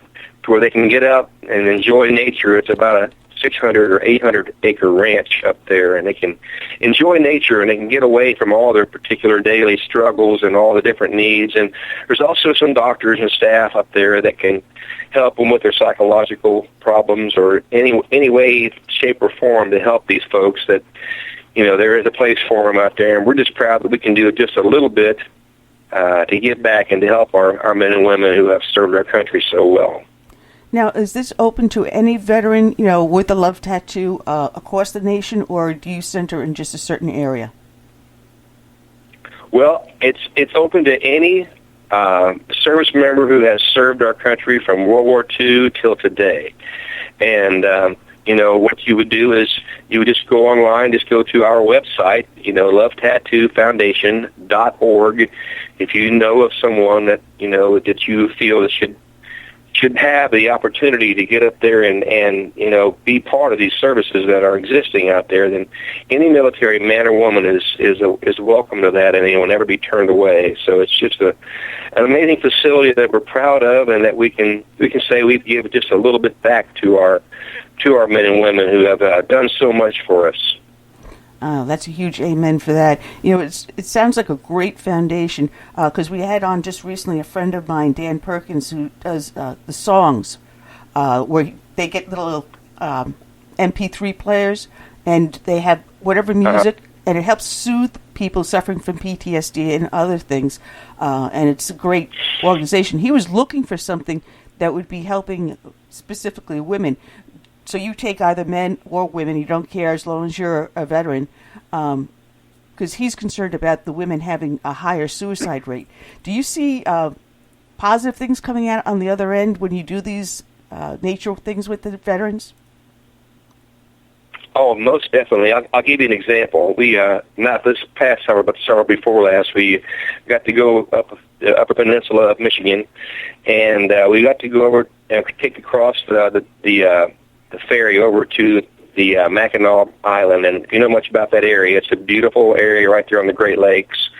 to where they can get out and enjoy nature. It's about a 600 or 800 acre ranch up there, and they can enjoy nature and they can get away from all their particular daily struggles and all the different needs. And there's also some doctors and staff up there that can help them with their psychological problems or any way, shape, or form to help these folks that, there is a place for them out there. And we're just proud that we can do just a little bit to give back and to help our men and women who have served our country so well. Now, is this open to any veteran, with a love tattoo across the nation, or do you center in just a certain area? Well, it's open to any service member who has served our country from World War II till today. And, what you would do is you would just go online, just go to our website, lovetattoofoundation.org. If you know of someone that, that you feel that should have the opportunity to get up there and be part of these services that are existing out there, then any military man or woman is welcome to that, and they will never be turned away. So it's just an amazing facility that we're proud of, and that we can say we've given just a little bit back to our men and women who have done so much for us. Oh, that's a huge amen for that. It sounds like a great foundation because we had on just recently a friend of mine, Dan Perkins, who does the songs where they get little MP3 players and they have whatever music, and it helps soothe people suffering from PTSD and other things. And it's a great organization. He was looking for something that would be helping specifically women. So you take either men or women, you don't care as long as you're a veteran, because he's concerned about the women having a higher suicide rate. Do you see positive things coming out on the other end when you do these nature things with the veterans? Oh, most definitely. I'll give you an example. We, not this past summer, but the summer before last, we got to go up the Upper Peninsula of Michigan, and we got to go over and take across the ferry over to the Mackinac Island. And if you know much about that area, it's a beautiful area right there on the Great Lakes.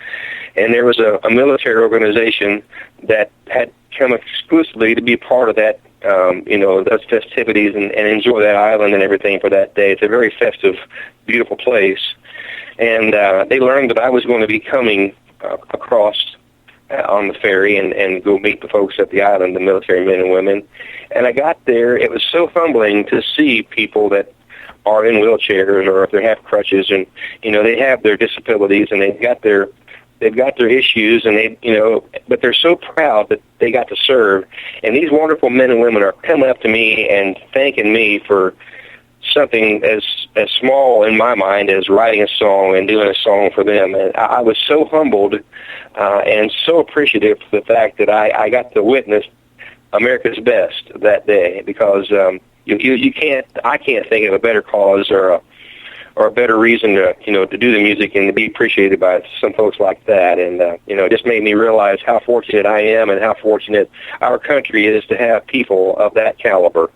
And there was a military organization that had come exclusively to be part of that, those festivities and enjoy that island and everything for that day. It's a very festive, beautiful place. And they learned that I was going to be coming across on the ferry and go meet the folks at the island, the military men and women. And I got there. It was so humbling to see people that are in wheelchairs or if they have crutches, and they have their disabilities and they've got their issues, and but they're so proud that they got to serve. And these wonderful men and women are coming up to me and thanking me for something as small in my mind as writing a song and doing a song for them. And I was so humbled and so appreciative for the fact that I got to witness America's best that day, because I can't think of a better cause or a better reason to do the music and to be appreciated by some folks like that. And it just made me realize how fortunate I am and how fortunate our country is to have people of that caliber.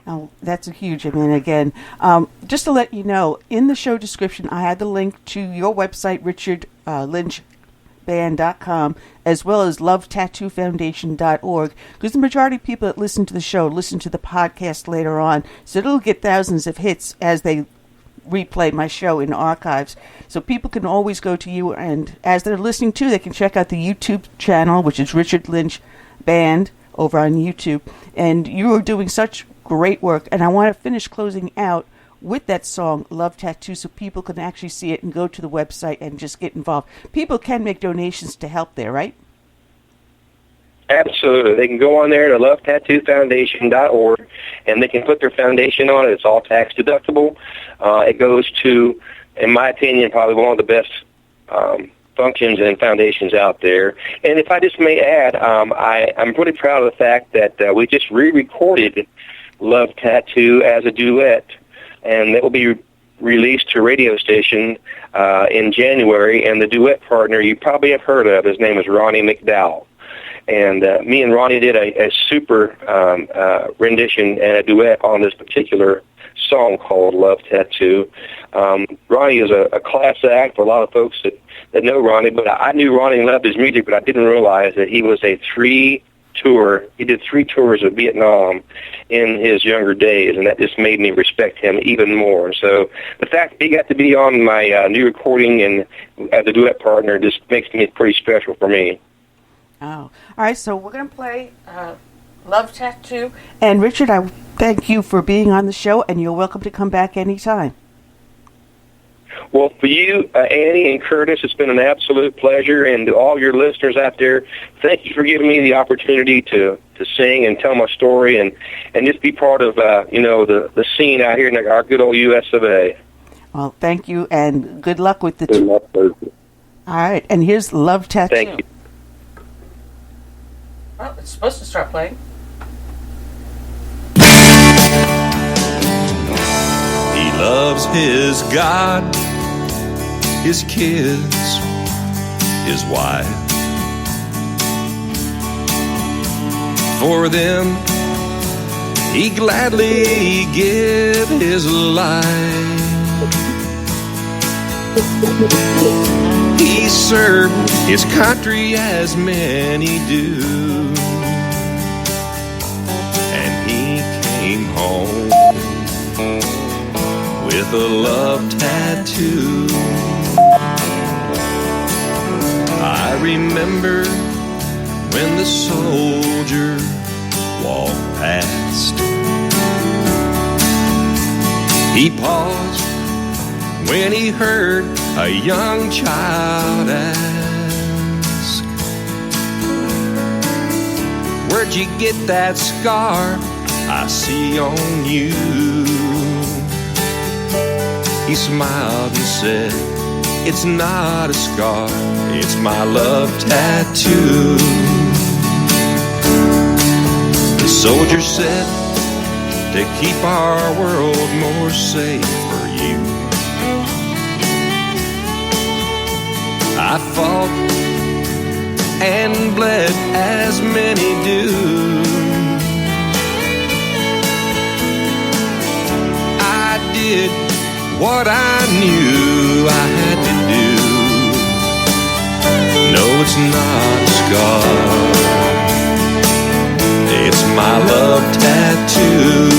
Oh, that's huge. I mean, again, just to let you know, in the show description, I had the link to your website, richardlynchband.com, as well as lovetattoofoundation.org, because the majority of people that listen to the show listen to the podcast later on, so it'll get thousands of hits as they replay my show in archives. So people can always go to you, and as they're listening to, they can check out the YouTube channel, which is Richard Lynch Band over on YouTube. And you are doing such great work, and I want to finish closing out with that song Love Tattoo so people can actually see it and go to the website and just get involved. People can make donations to help there, right? Absolutely. They can go on there to lovetattoofoundation.org, and they can put their foundation on it. It's all tax deductible. It goes to, in my opinion, probably one of the best functions and foundations out there. And if I just may add, I'm really proud of the fact that we just re-recorded Love Tattoo as a duet, and it will be released to a radio station in January. And the duet partner you probably have heard of, his name is Ronnie McDowell. And me and Ronnie did a super rendition and a duet on this particular song called Love Tattoo. Ronnie is a class act for a lot of folks that know Ronnie, but I knew Ronnie and loved his music, but I didn't realize that he was he did 3 tours of Vietnam in his younger days, and that just made me respect him even more. So the fact that he got to be on my new recording and as a duet partner just makes it pretty special for me. Oh, all right. So we're going to play Love Tattoo. And Richard, I thank you for being on the show, and you're welcome to come back anytime. Well, for you, Annie and Curtis, it's been an absolute pleasure. And to all your listeners out there, thank you for giving me the opportunity to sing and tell my story and just be part of, the scene out here in our good old U.S. of A. Well, thank you, and good luck with the Good luck, Thursday. All right, and here's Love Tattoo. Thank you. Well, it's supposed to start playing. He loves his God, his kids, his wife. For them, he gladly give his life. He served his country as many do, and he came home with a love tattoo. I remember when the soldier walked past. He paused when he heard a young child ask, "Where'd you get that scar I see on you?" He smiled and said, "It's not a scar, it's my love tattoo." The soldier said, "To keep our world more safe for you. I fought and bled as many do. I did what I knew I had to do. No, it's not a scar. It's my love tattoo.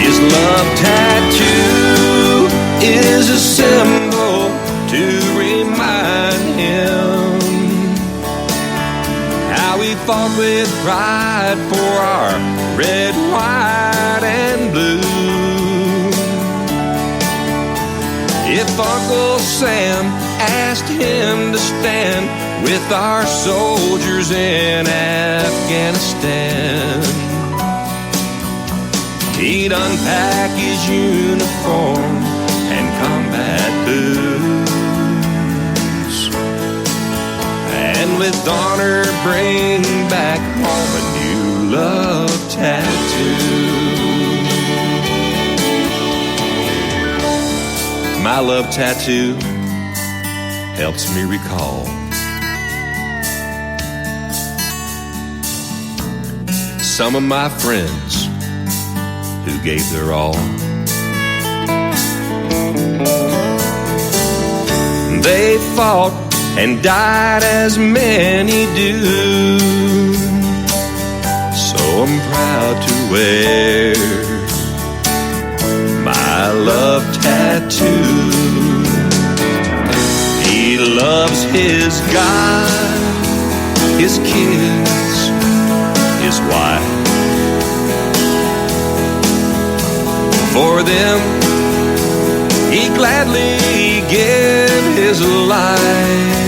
His love tattoo is a symbol to remind him how we fought with pride for our red, white, and blue. If Uncle Sam asked him to stand with our soldiers in Afghanistan, he'd unpack his uniform and combat boots, and with honor bring back home a new love tattoo. My love tattoo helps me recall some of my friends who gave their all. They fought and died as many do, so I'm proud to wear my love tattoo. He loves his God, his kids, his wife. For them, he gladly give his life.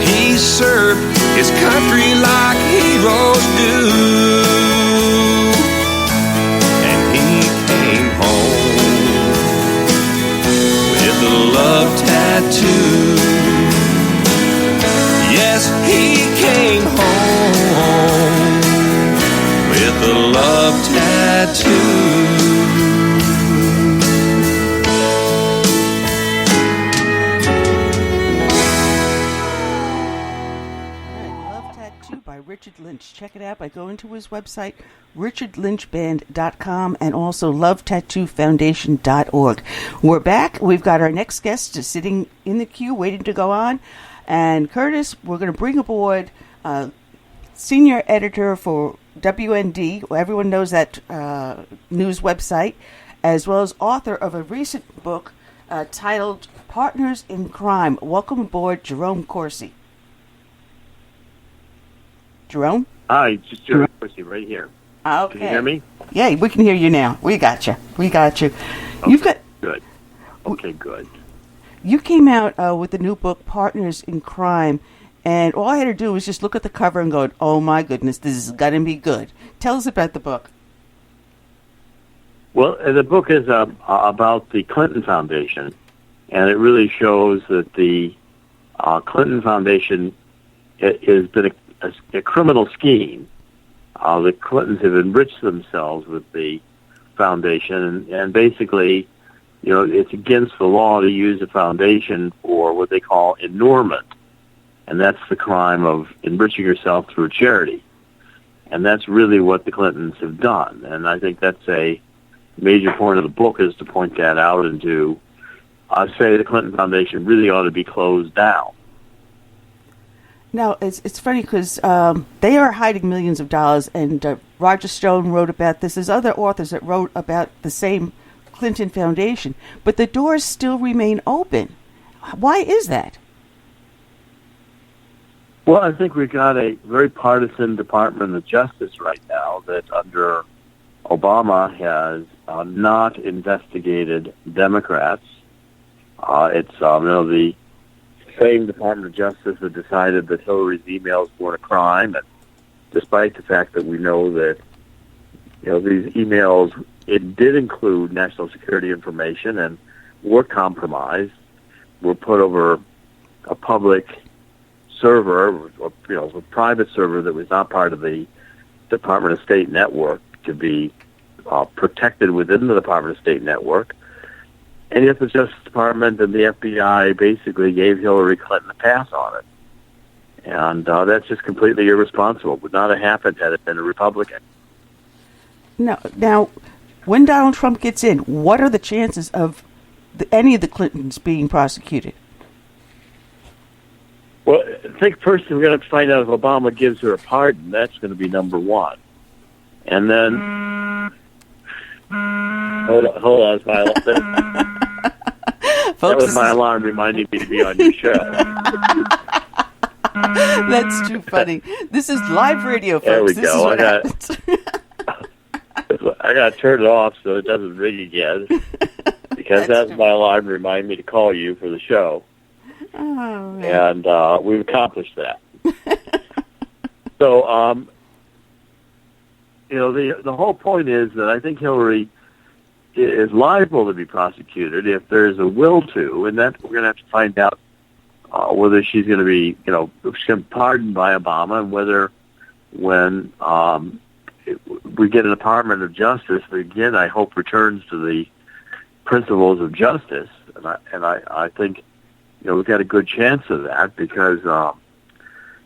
He served his country like heroes do, and he came home with a love tattoo. Yes, he came home with a love tattoo. By Richard Lynch. Check it out by going to his website, richardlynchband.com, and also lovetatattoofoundation.org. We're back. We've got our next guest sitting in the queue waiting to go on. And Curtis, we're going to bring aboard senior editor for WND. Everyone knows that news website, as well as author of a recent book titled Partners in Crime. Welcome aboard, Jerome Corsi. Jerome? Hi, it's just Jerome Corsi right here. Okay. Can you hear me? Yeah, we can hear you now. We got you. Okay, You've got good. Okay, good. You came out with the new book, Partners in Crime, and all I had to do was just look at the cover and go, oh my goodness, this is going to be good. Tell us about the book. Well, the book is about the Clinton Foundation, and it really shows that the Clinton Foundation has been a criminal scheme. The Clintons have enriched themselves with the foundation, and basically, you know, it's against the law to use a foundation for what they call enormment, and that's the crime of enriching yourself through charity. And that's really what the Clintons have done, and I think that's a major point of the book, is to point that out and to say the Clinton Foundation really ought to be closed down. Now, it's funny because they are hiding millions of dollars, and Roger Stone wrote about this. There's other authors that wrote about the same Clinton Foundation, but the doors still remain open. Why is that? Well, I think we've got a very partisan Department of Justice right now that under Obama has not investigated Democrats. It's the same Department of Justice that decided that Hillary's emails weren't a crime, and despite the fact that we know that, you know, these emails, it did include national security information and were compromised, were put over a public server, or, you know, a private server that was not part of the Department of State network to be protected within the Department of State network. And yet the Justice Department and the FBI basically gave Hillary Clinton a pass on it. And that's just completely irresponsible. It would not have happened had it been a Republican. Now, when Donald Trump gets in, what are the chances of any of the Clintons being prosecuted? Well, I think first we're going to have to find out if Obama gives her a pardon. That's going to be number one. And then... Hold on, it's my alarm. That was my alarm reminding me to be on your show. That's too funny. This is live radio, folks. There we this go. Is what happens. I got to turn it off so it doesn't ring again, because that's my alarm to remind me to call you for the show. Oh, man. And we've accomplished that. So, the whole point is that I think Hillary is liable to be prosecuted if there's a will to, and that we're going to have to find out whether she's going to be, if she's going to be pardoned by Obama, and whether when we get a Department of Justice that, again, I hope returns to the principles of justice, and I think we've got a good chance of that, because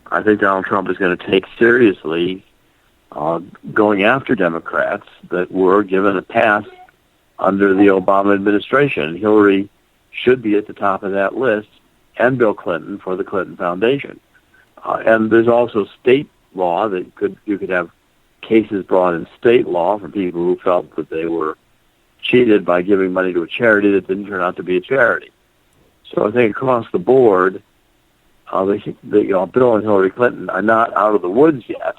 I think Donald Trump is going to take seriously going after Democrats that were given a pass under the Obama administration. Hillary should be at the top of that list, and Bill Clinton for the Clinton Foundation. And there's also state law that you could have cases brought in state law from people who felt that they were cheated by giving money to a charity that didn't turn out to be a charity. So I think across the board, Bill and Hillary Clinton are not out of the woods yet,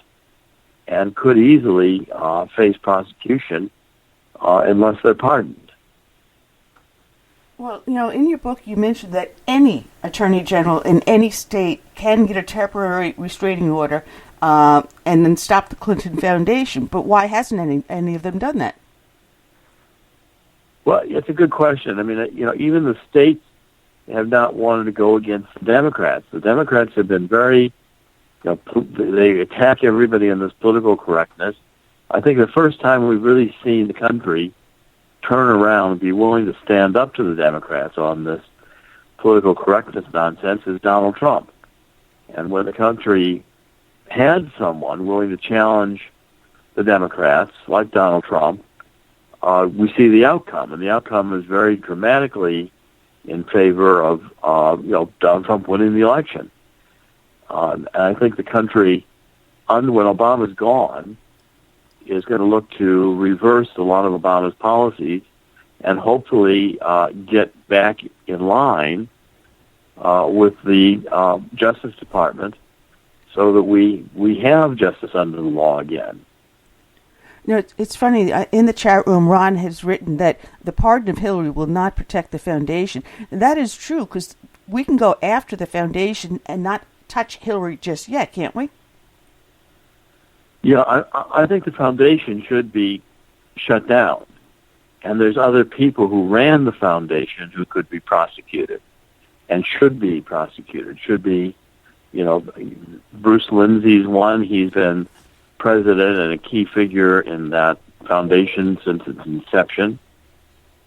and could easily face prosecution unless they're pardoned. Well, in your book, you mentioned that any attorney general in any state can get a temporary restraining order and then stop the Clinton Foundation. But why hasn't any of them done that? Well, it's a good question. I mean, even the states have not wanted to go against the Democrats. The Democrats have been very, they attack everybody on this political correctness. I think the first time we've really seen the country turn around and be willing to stand up to the Democrats on this political correctness nonsense is Donald Trump. And when the country had someone willing to challenge the Democrats, like Donald Trump, we see the outcome. And the outcome is very dramatically in favor of Donald Trump winning the election. And I think the country, when Obama's gone, is going to look to reverse a lot of Obama's policies and hopefully get back in line with the Justice Department so that we have justice under the law again. It's funny. In the chat room, Ron has written that the pardon of Hillary will not protect the foundation. And that is true, because we can go after the foundation and not touch Hillary just yet, can't we? Yeah, I think the foundation should be shut down. And there's other people who ran the foundation who could be prosecuted and should be prosecuted. Should be, Bruce Lindsay's one. He's been president and a key figure in that foundation since its inception.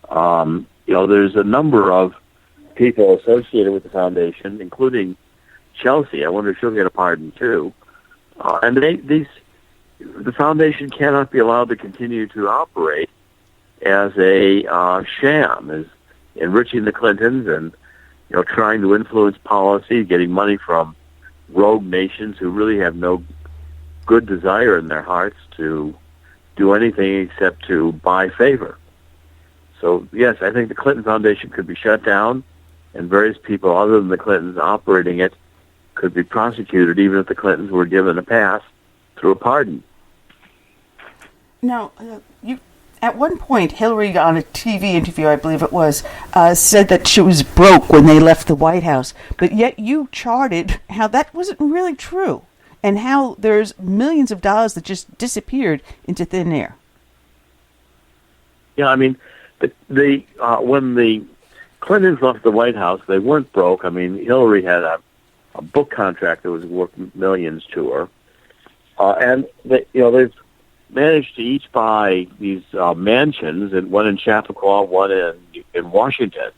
There's a number of people associated with the foundation, including Chelsea. I wonder if she'll get a pardon too. And the foundation cannot be allowed to continue to operate as a sham, as enriching the Clintons and trying to influence policy, getting money from rogue nations who really have no good desire in their hearts to do anything except to buy favor. So, yes, I think the Clinton Foundation could be shut down, and various people other than the Clintons operating it could be prosecuted, even if the Clintons were given a pass through a pardon. Now, at one point, Hillary, on a TV interview, I believe it was, said that she was broke when they left the White House. But yet you charted how that wasn't really true, and how there's millions of dollars that just disappeared into thin air. Yeah, I mean, when the Clintons left the White House, they weren't broke. I mean, Hillary had a book contract that was worth millions to her. And they've managed to each buy these mansions, and one in Chappaqua, one in Washington,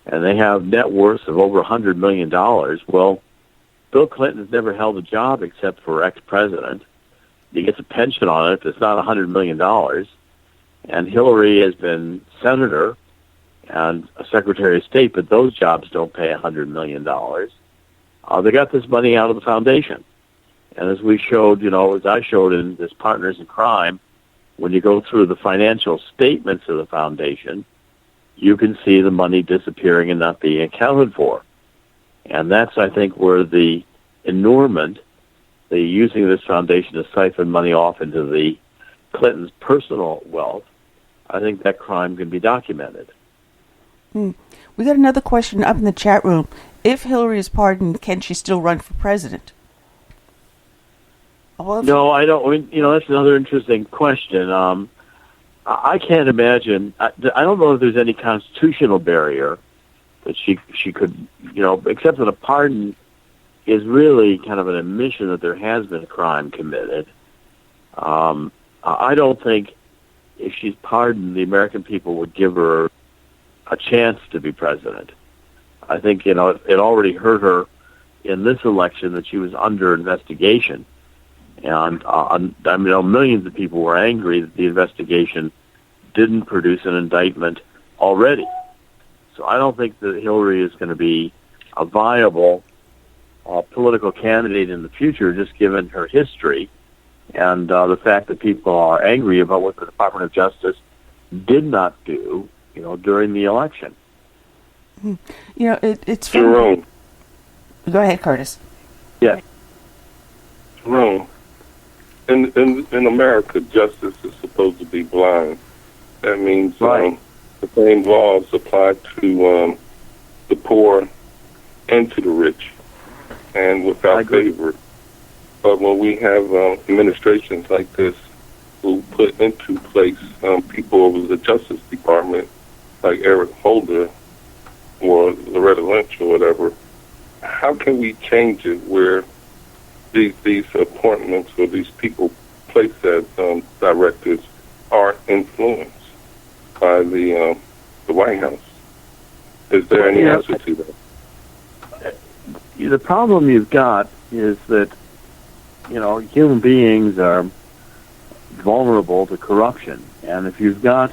and they have net worths of over $100 million. Well, Bill Clinton's never held a job except for ex-president. He gets a pension on it that's not $100 million. And Hillary has been senator and a secretary of state, but those jobs don't pay $100 million. They got this money out of the foundation. And as we showed, as I showed in this Partners in Crime, when you go through the financial statements of the foundation, you can see the money disappearing and not being accounted for. And that's, I think, where the inurement, the using this foundation to siphon money off into the Clintons' personal wealth, I think that crime can be documented. We got another question up in the chat room. If Hillary is pardoned, can she still run for president? No, I don't. That's another interesting question. I can't imagine. I don't know if there's any constitutional barrier that she could, except that a pardon is really kind of an admission that there has been a crime committed. I don't think if she's pardoned, the American people would give her a chance to be president. I think, it already hurt her in this election that she was under investigation. And millions of people were angry that the investigation didn't produce an indictment already. So I don't think that Hillary is going to be a viable political candidate in the future, just given her history and the fact that people are angry about what the Department of Justice did not do, during the election. It's Jerome. Go ahead, Curtis. Yeah. Jerome. In America, justice is supposed to be blind. That means the same laws apply to the poor and to the rich, and without favor. But when we have administrations like this who put into place people over the Justice Department, like Eric Holder or Loretta Lynch or whatever, how can we change it where these appointments or these people placed as directors are influenced by the White House? Is there any answer to that? The problem you've got is that, human beings are vulnerable to corruption. And if you've got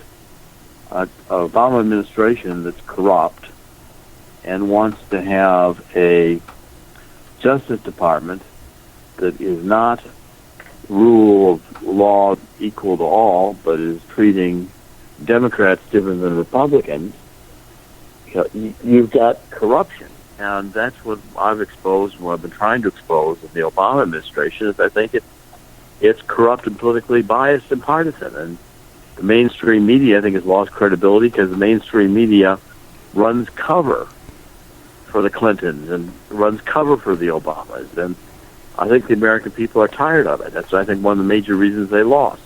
an Obama administration that's corrupt and wants to have a Justice Department that is not rule of law equal to all, but is treating Democrats different than Republicans, you've got corruption. And that's what I've exposed, what I've been trying to expose in the Obama administration, is I think it's corrupt and politically biased and partisan. And the mainstream media, I think, has lost credibility because the mainstream media runs cover for the Clintons and runs cover for the Obamas. And I think the American people are tired of it. That's, I think, one of the major reasons they lost.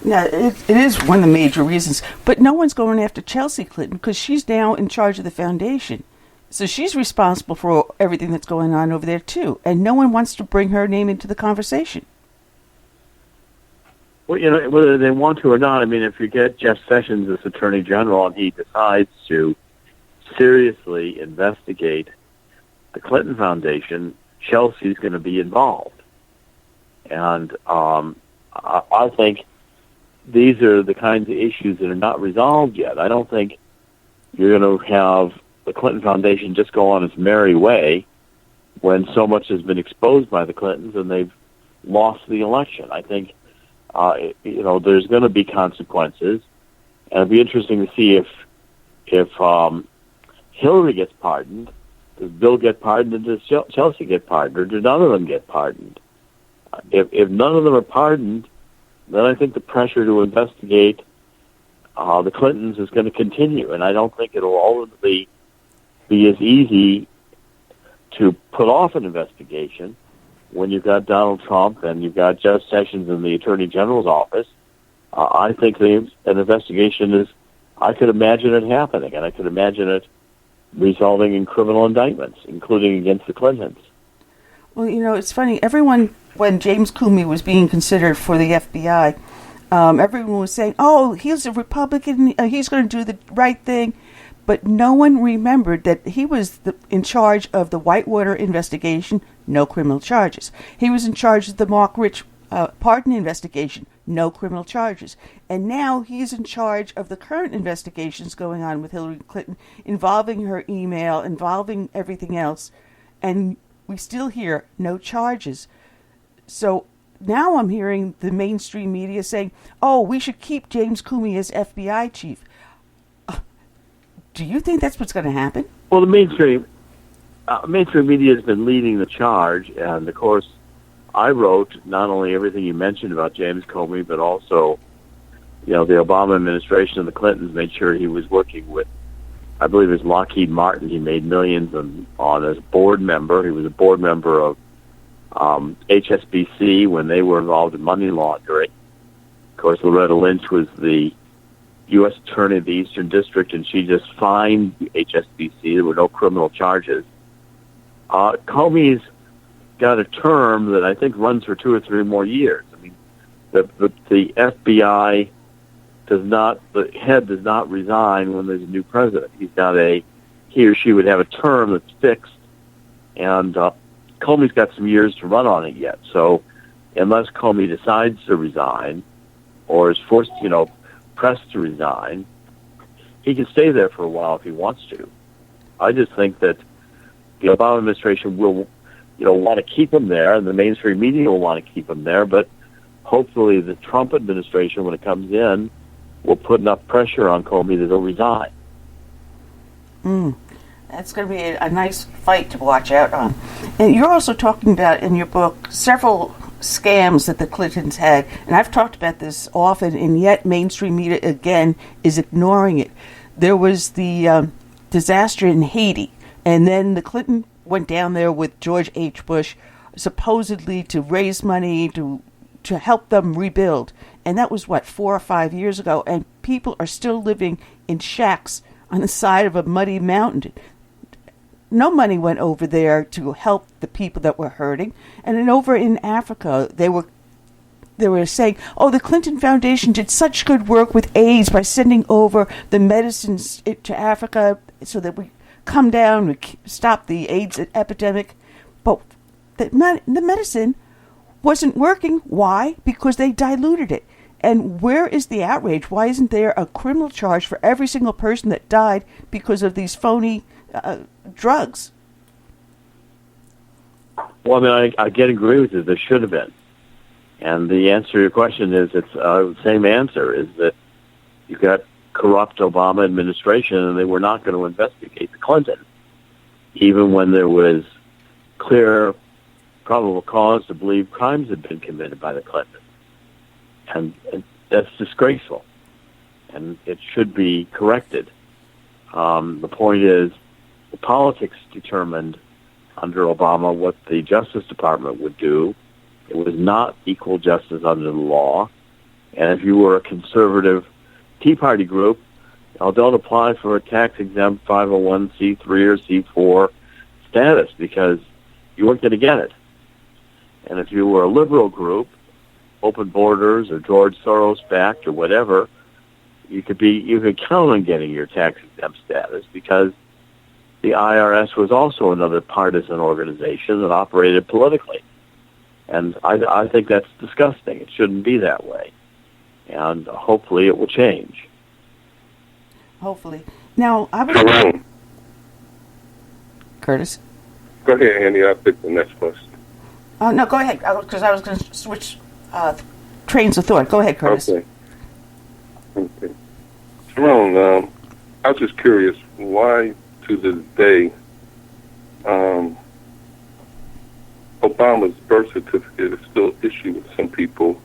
Yeah, it is one of the major reasons. But no one's going after Chelsea Clinton because she's now in charge of the foundation. So she's responsible for everything that's going on over there, too. And no one wants to bring her name into the conversation. Well, whether they want to or not, if you get Jeff Sessions as Attorney General and he decides to seriously investigate the Clinton Foundation, Chelsea's going to be involved. And I think these are the kinds of issues that are not resolved yet. I don't think you're going to have the Clinton Foundation just go on its merry way when so much has been exposed by the Clintons and they've lost the election. I think, there's going to be consequences. And it'd be interesting to see if Hillary gets pardoned, does Bill get pardoned, and does Chelsea get pardoned, or do none of them get pardoned? If none of them are pardoned, then I think the pressure to investigate the Clintons is going to continue, and I don't think it'll ultimately be as easy to put off an investigation when you've got Donald Trump and you've got Jeff Sessions in the Attorney General's office. I think an investigation is, I could imagine it happening, and I could imagine it resulting in criminal indictments, including against the Clintons. Well, it's funny. Everyone, when James Comey was being considered for the FBI, everyone was saying, "Oh, he's a Republican. He's going to do the right thing," but no one remembered that he was in charge of the Whitewater investigation. No criminal charges. He was in charge of the Mark Rich pardon investigation. No criminal charges. And now he's in charge of the current investigations going on with Hillary Clinton, involving her email, involving everything else, and we still hear no charges. So now I'm hearing the mainstream media saying, "Oh, we should keep James Comey as FBI chief." Do you think that's what's going to happen? Well, the mainstream media has been leading the charge, and of course, I wrote not only everything you mentioned about James Comey, but also, the Obama administration and the Clintons made sure he was working with, I believe it was Lockheed Martin. He made millions on as board member. He was a board member of HSBC when they were involved in money laundering. Of course, Loretta Lynch was the U.S. Attorney of the Eastern District, and she just fined HSBC. There were no criminal charges. Comey's got a term that I think runs for 2 or 3 more years. I mean, the FBI the head does not resign when there's a new president. He or she would have a term that's fixed, and Comey's got some years to run on it yet. So unless Comey decides to resign or is forced, pressed to resign, he can stay there for a while if he wants to. I just think that the Obama administration will, want to keep him there, and the mainstream media will want to keep him there, but hopefully the Trump administration, when it comes in, will put enough pressure on Comey that he'll resign. That's going to be a nice fight to watch out on. And you're also talking about, in your book, several scams that the Clintons had, and I've talked about this often, and yet mainstream media, again, is ignoring it. There was the disaster in Haiti, and then the Clinton went down there with George H. Bush, supposedly to raise money to help them rebuild. And that was, 4 or 5 years ago, and people are still living in shacks on the side of a muddy mountain. No money went over there to help the people that were hurting. And then over in Africa, they were saying, "Oh, the Clinton Foundation did such good work with AIDS by sending over the medicines to Africa so that we come down and stop the AIDS epidemic." But the medicine wasn't working. Why? Because they diluted it. And where is the outrage? Why isn't there a criminal charge for every single person that died because of these phony drugs? Well, I mean, I again agree with you. There should have been. And the answer to your question is it's the same answer, is that you've got corrupt Obama administration, and they were not going to investigate the Clintons, even when there was clear probable cause to believe crimes had been committed by the Clintons. And that's disgraceful, and it should be corrected. The point is, the politics determined under Obama what the Justice Department would do. It was not equal justice under the law. And if you were a conservative Tea Party group, don't apply for a tax-exempt 501c3 or C4 status because you weren't going to get it. And if you were a liberal group, open borders or George Soros backed or whatever, you could count on getting your tax-exempt status because the IRS was also another partisan organization that operated politically. And I think that's disgusting. It shouldn't be that way. And hopefully it will change. Hopefully. Now, I was... Jerome. Curtis? Go ahead, Andy. I'll pick the next question. No, go ahead, because I was going to switch trains of thought. Go ahead, Curtis. Okay. Jerome, I was just curious, why to this day Obama's birth certificate is still issued with some people.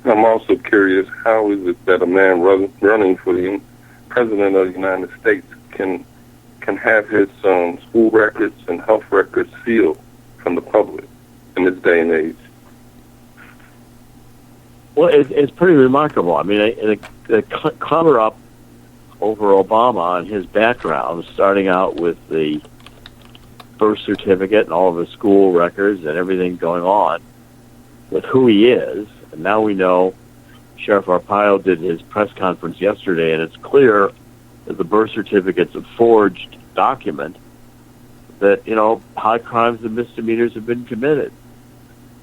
And I'm also curious, how is it that a man running for the president of the United States can have his school records and health records sealed from the public in this day and age? Well, it's pretty remarkable. I mean, the cover-up over Obama and his background, starting out with the birth certificate and all of his school records and everything going on with who he is. And now we know Sheriff Arpaio did his press conference yesterday, and it's clear that the birth certificate's a forged document, that, high crimes and misdemeanors have been committed.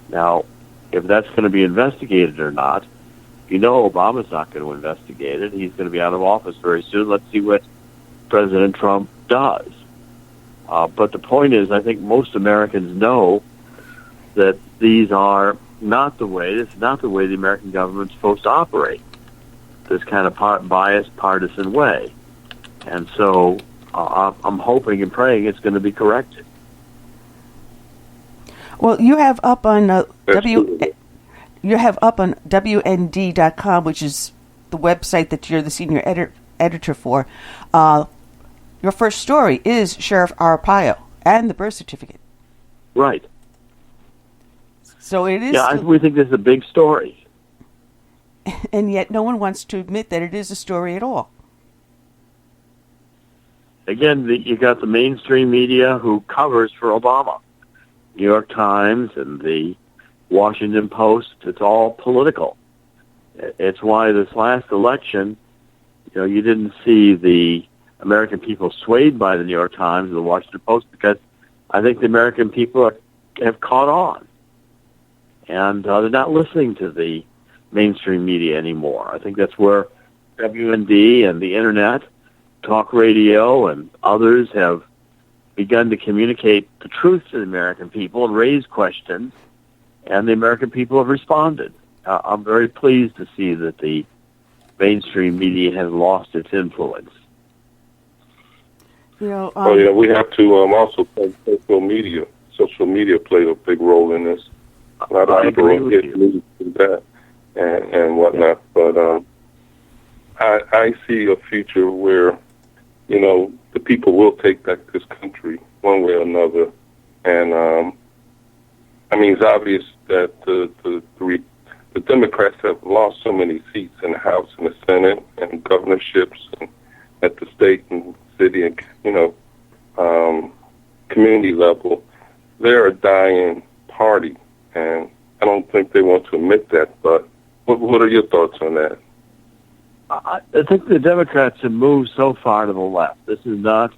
Now, if that's going to be investigated or not, Obama's not going to investigate it. He's going to be out of office very soon. Let's see what President Trump does. But the point is, I think most Americans know that these are not the way. This is not the way the American government's supposed to operate, this kind of biased, partisan way. And so I'm hoping and praying it's going to be corrected. Well, you have up on WND.com, which is the website that you're the senior editor for. Your first story is Sheriff Arpaio and the birth certificate. Right. So it is. Yeah, we think this is a big story. And yet no one wants to admit that it is a story at all. Again, you got the mainstream media who covers for Obama. New York Times and the Washington Post, it's all political. It's why this last election, you didn't see the American people swayed by the New York Times or the Washington Post, because I think the American people have caught on. And they're not listening to the mainstream media anymore. I think that's where WND and the Internet, talk radio, and others have begun to communicate the truth to the American people and raise questions, and the American people have responded. I'm very pleased to see that the mainstream media has lost its influence. We have to also play social media. Social media played a big role in this. A lot of people don't get news to that and whatnot. But I see a future where, the people will take back this country one way or another. And, it's obvious that the Democrats have lost so many seats in the House and the Senate and governorships and at the state and city and, community level. They're a dying party, and I don't think they want to admit that. But what are your thoughts on that? I think the Democrats have moved so far to the left. This is not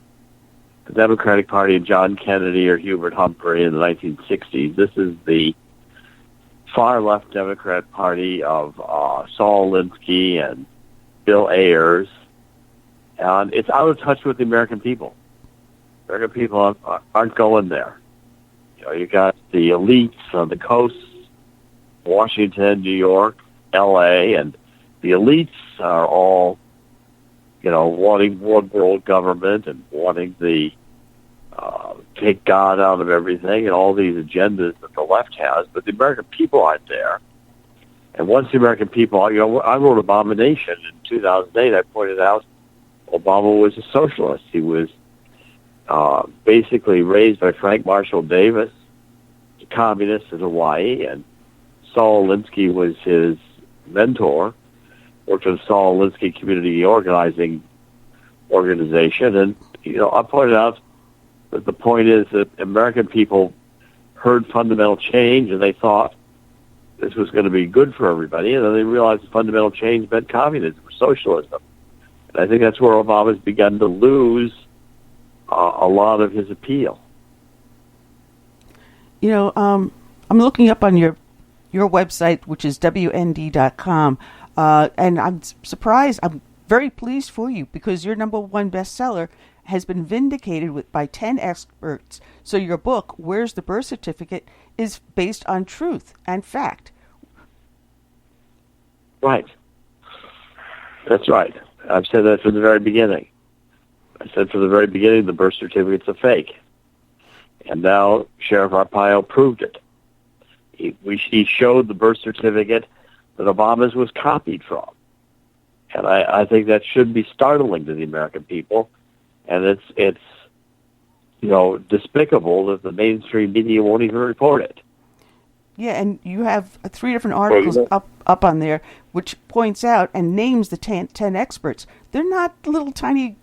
the Democratic Party of John Kennedy or Hubert Humphrey in the 1960s. This is the far-left Democrat Party of Saul Alinsky and Bill Ayers. And it's out of touch with the American people. American people aren't going there. You got the elites on the coasts, Washington, New York, L.A., and the elites are all, wanting one world government and wanting the take God out of everything and all these agendas that the left has. But the American people aren't there. And once the American people, I wrote Abomination in 2008. I pointed out Obama was a socialist. He was basically raised by Frank Marshall Davis, a communist in Hawaii, and Saul Alinsky was his mentor. Worked with Saul Alinsky Community Organization, and I pointed out that the point is that American people heard fundamental change, and they thought this was going to be good for everybody, and then they realized the fundamental change meant communism or socialism. And I think that's where Obama's begun to lose a lot of his appeal. I'm looking up on your website, which is WND.com, and I'm surprised. I'm very pleased for you because your number one bestseller has been vindicated by 10 experts. So your book, Where's the Birth Certificate, is based on truth and fact. Right. That's right. I've said that from the very beginning. I said from the very beginning the birth certificate's a fake. And now Sheriff Arpaio proved it. He showed the birth certificate that Obama's was copied from. And I think that should be startling to the American people. And it's despicable that the mainstream media won't even report it. Yeah, and you have 3 different articles up on there which points out and names the 10 experts. They're not little tiny,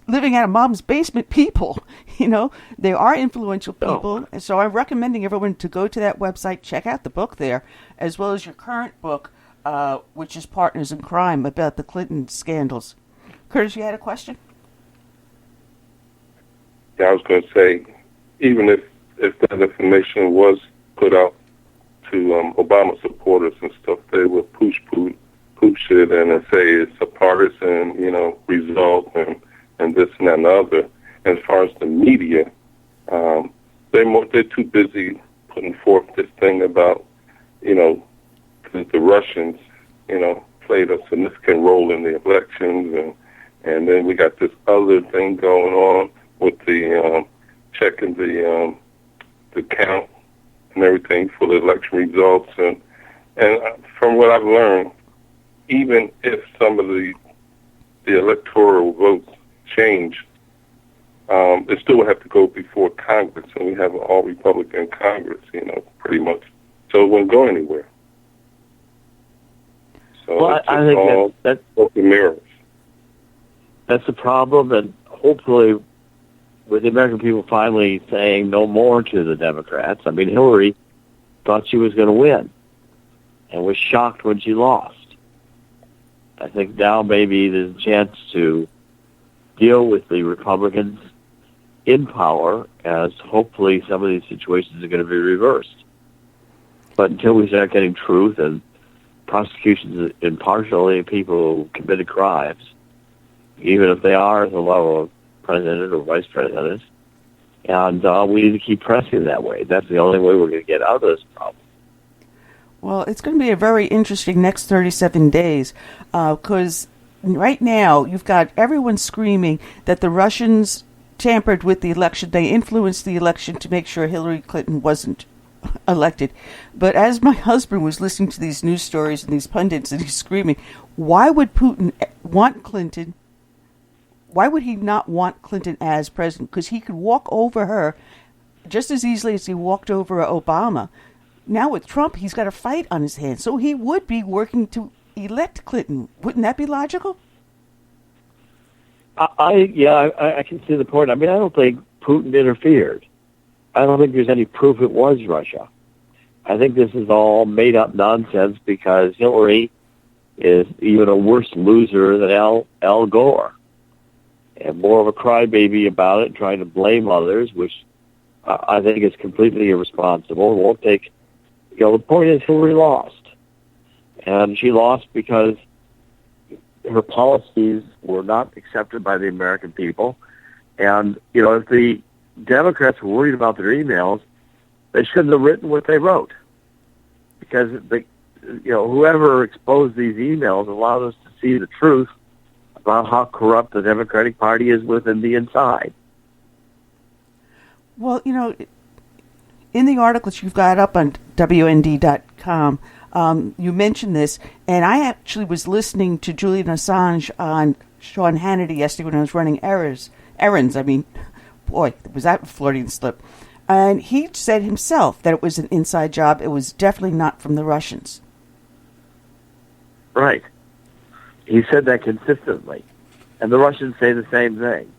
living out of mom's basement people. They are influential people. Oh. So I'm recommending everyone to go to that website, check out the book there, as well as your current book, which is Partners in Crime, about the Clinton scandals. Curtis, you had a question? Yeah, I was going to say, even if that information was put out to Obama supporters and stuff, they would push it and say it's a partisan, result and this and that and the other. As far as the media, they're too busy putting forth this thing about, the Russians, played a significant role in the elections, and then we got this other thing going on with the checking the count and everything for the election results, and from what I've learned, even if some of the electoral votes change, it still would have to go before Congress, and we have an all-Republican Congress, pretty much. So it wouldn't go anywhere. So well, I think that's open mirrors. That's the problem, and hopefully with the American people finally saying no more to the Democrats. I mean, Hillary thought she was going to win and was shocked when she lost. I think now maybe there's a chance to deal with the Republicans in power, as hopefully some of these situations are going to be reversed. But until we start getting truth and prosecutions impartially of people who committed crimes, even if they are at the level of president or vice president, and we need to keep pressing that way. That's the only way we're going to get out of this problem. Well, it's going to be a very interesting next 37 days, because right now you've got everyone screaming that the Russians tampered with the election. They influenced the election to make sure Hillary Clinton wasn't elected. But as my husband was listening to these news stories and these pundits, and he's screaming, why would Putin want Clinton? Why would he not want Clinton as president? Because he could walk over her just as easily as he walked over Obama. Now with Trump, he's got a fight on his hands. So he would be working to elect Clinton. Wouldn't that be logical? I can see the point. I mean, I don't think Putin interfered. I don't think there's any proof it was Russia. I think this is all made-up nonsense because Hillary is even a worse loser than Al Gore, and more of a crybaby about it, trying to blame others, which I think is completely irresponsible. It won't take. The point is Hillary lost, and she lost because her policies were not accepted by the American people. And if the Democrats were worried about their emails, they shouldn't have written what they wrote, because whoever exposed these emails allowed us to see the truth about how corrupt the Democratic Party is within the inside. Well, in the articles you've got up on WND.com, you mentioned this, and I actually was listening to Julian Assange on Sean Hannity yesterday when I was running errands. I mean, boy, was that a Freudian slip. And he said himself that it was an inside job. It was definitely not from the Russians. Right. He said that consistently. And the Russians say the same thing.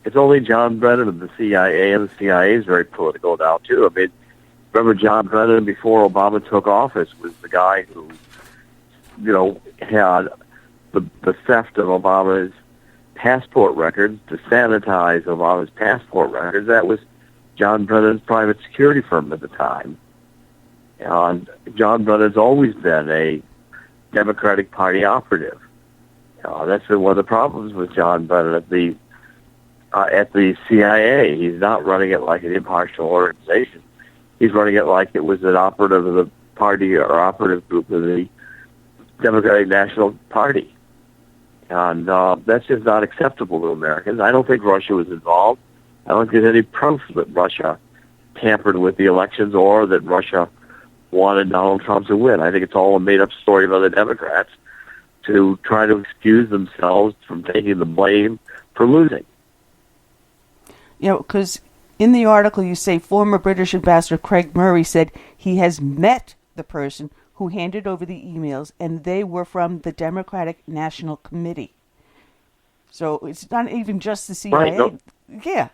It's only John Brennan of the CIA, and the CIA is very political now, too. I mean, remember John Brennan, before Obama took office, was the guy who, had the theft of Obama's passport records, to sanitize Obama's passport records. That was John Brennan's private security firm at the time. And John Brennan's always been a Democratic Party operative. That's been one of the problems with John Brennan at the CIA. He's not running it like an impartial organization. He's running it like it was an operative of the party or operative group of the Democratic National Party. And that's just not acceptable to Americans. I don't think Russia was involved. I don't think there's any proof that Russia tampered with the elections or that Russia wanted Donald Trump to win. I think it's all a made-up story by the Democrats to try to excuse themselves from taking the blame for losing. Because in the article you say former British Ambassador Craig Murray said he has met the person who handed over the emails, and they were from the Democratic National Committee. So it's not even just the CIA. Right, no. Yeah.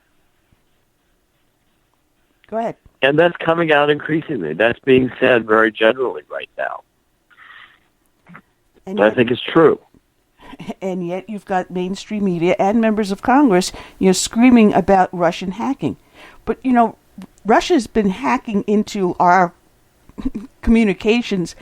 Go ahead. And that's coming out increasingly. That's being said very generally right now. And I think it's true. And yet you've got mainstream media and members of Congress, screaming about Russian hacking. But, Russia's been hacking into our communications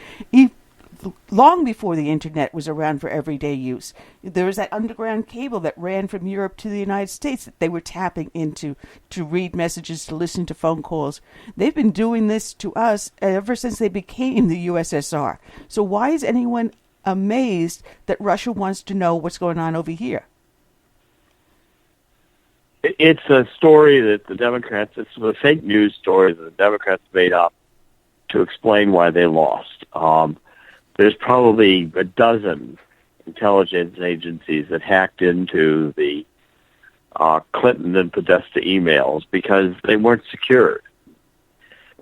long before the Internet was around for everyday use. There was that underground cable that ran from Europe to the United States that they were tapping into to read messages, to listen to phone calls. They've been doing this to us ever since they became the USSR. So why is anyone amazed that Russia wants to know what's going on over here? It's a story that the Democrats, it's a fake news story that the Democrats made up to explain why they lost. There's probably a dozen intelligence agencies that hacked into the Clinton and Podesta emails because they weren't secured.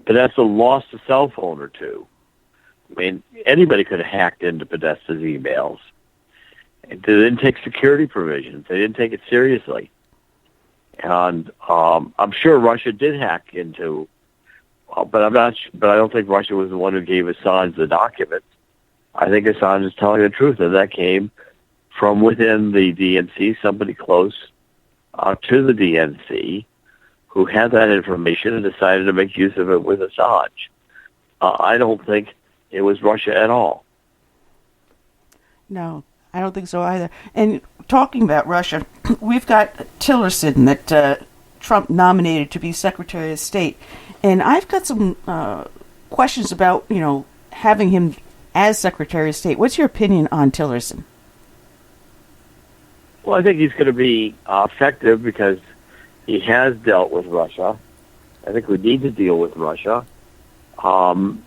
Podesta lost a cell phone or two. I mean, anybody could have hacked into Podesta's emails. They didn't take security provisions. They didn't take it seriously. And I'm sure Russia did hack into, but I don't think Russia was the one who gave Assange the documents. I think Assange is telling the truth, and that came from within the DNC, somebody close to the DNC who had that information and decided to make use of it with Assange. I don't think it was Russia at all. No, I don't think so either. And talking about Russia, we've got Tillerson that Trump nominated to be Secretary of State. And I've got some questions about, having him as Secretary of State. What's your opinion on Tillerson? Well, I think he's going to be effective because he has dealt with Russia. I think we need to deal with Russia. And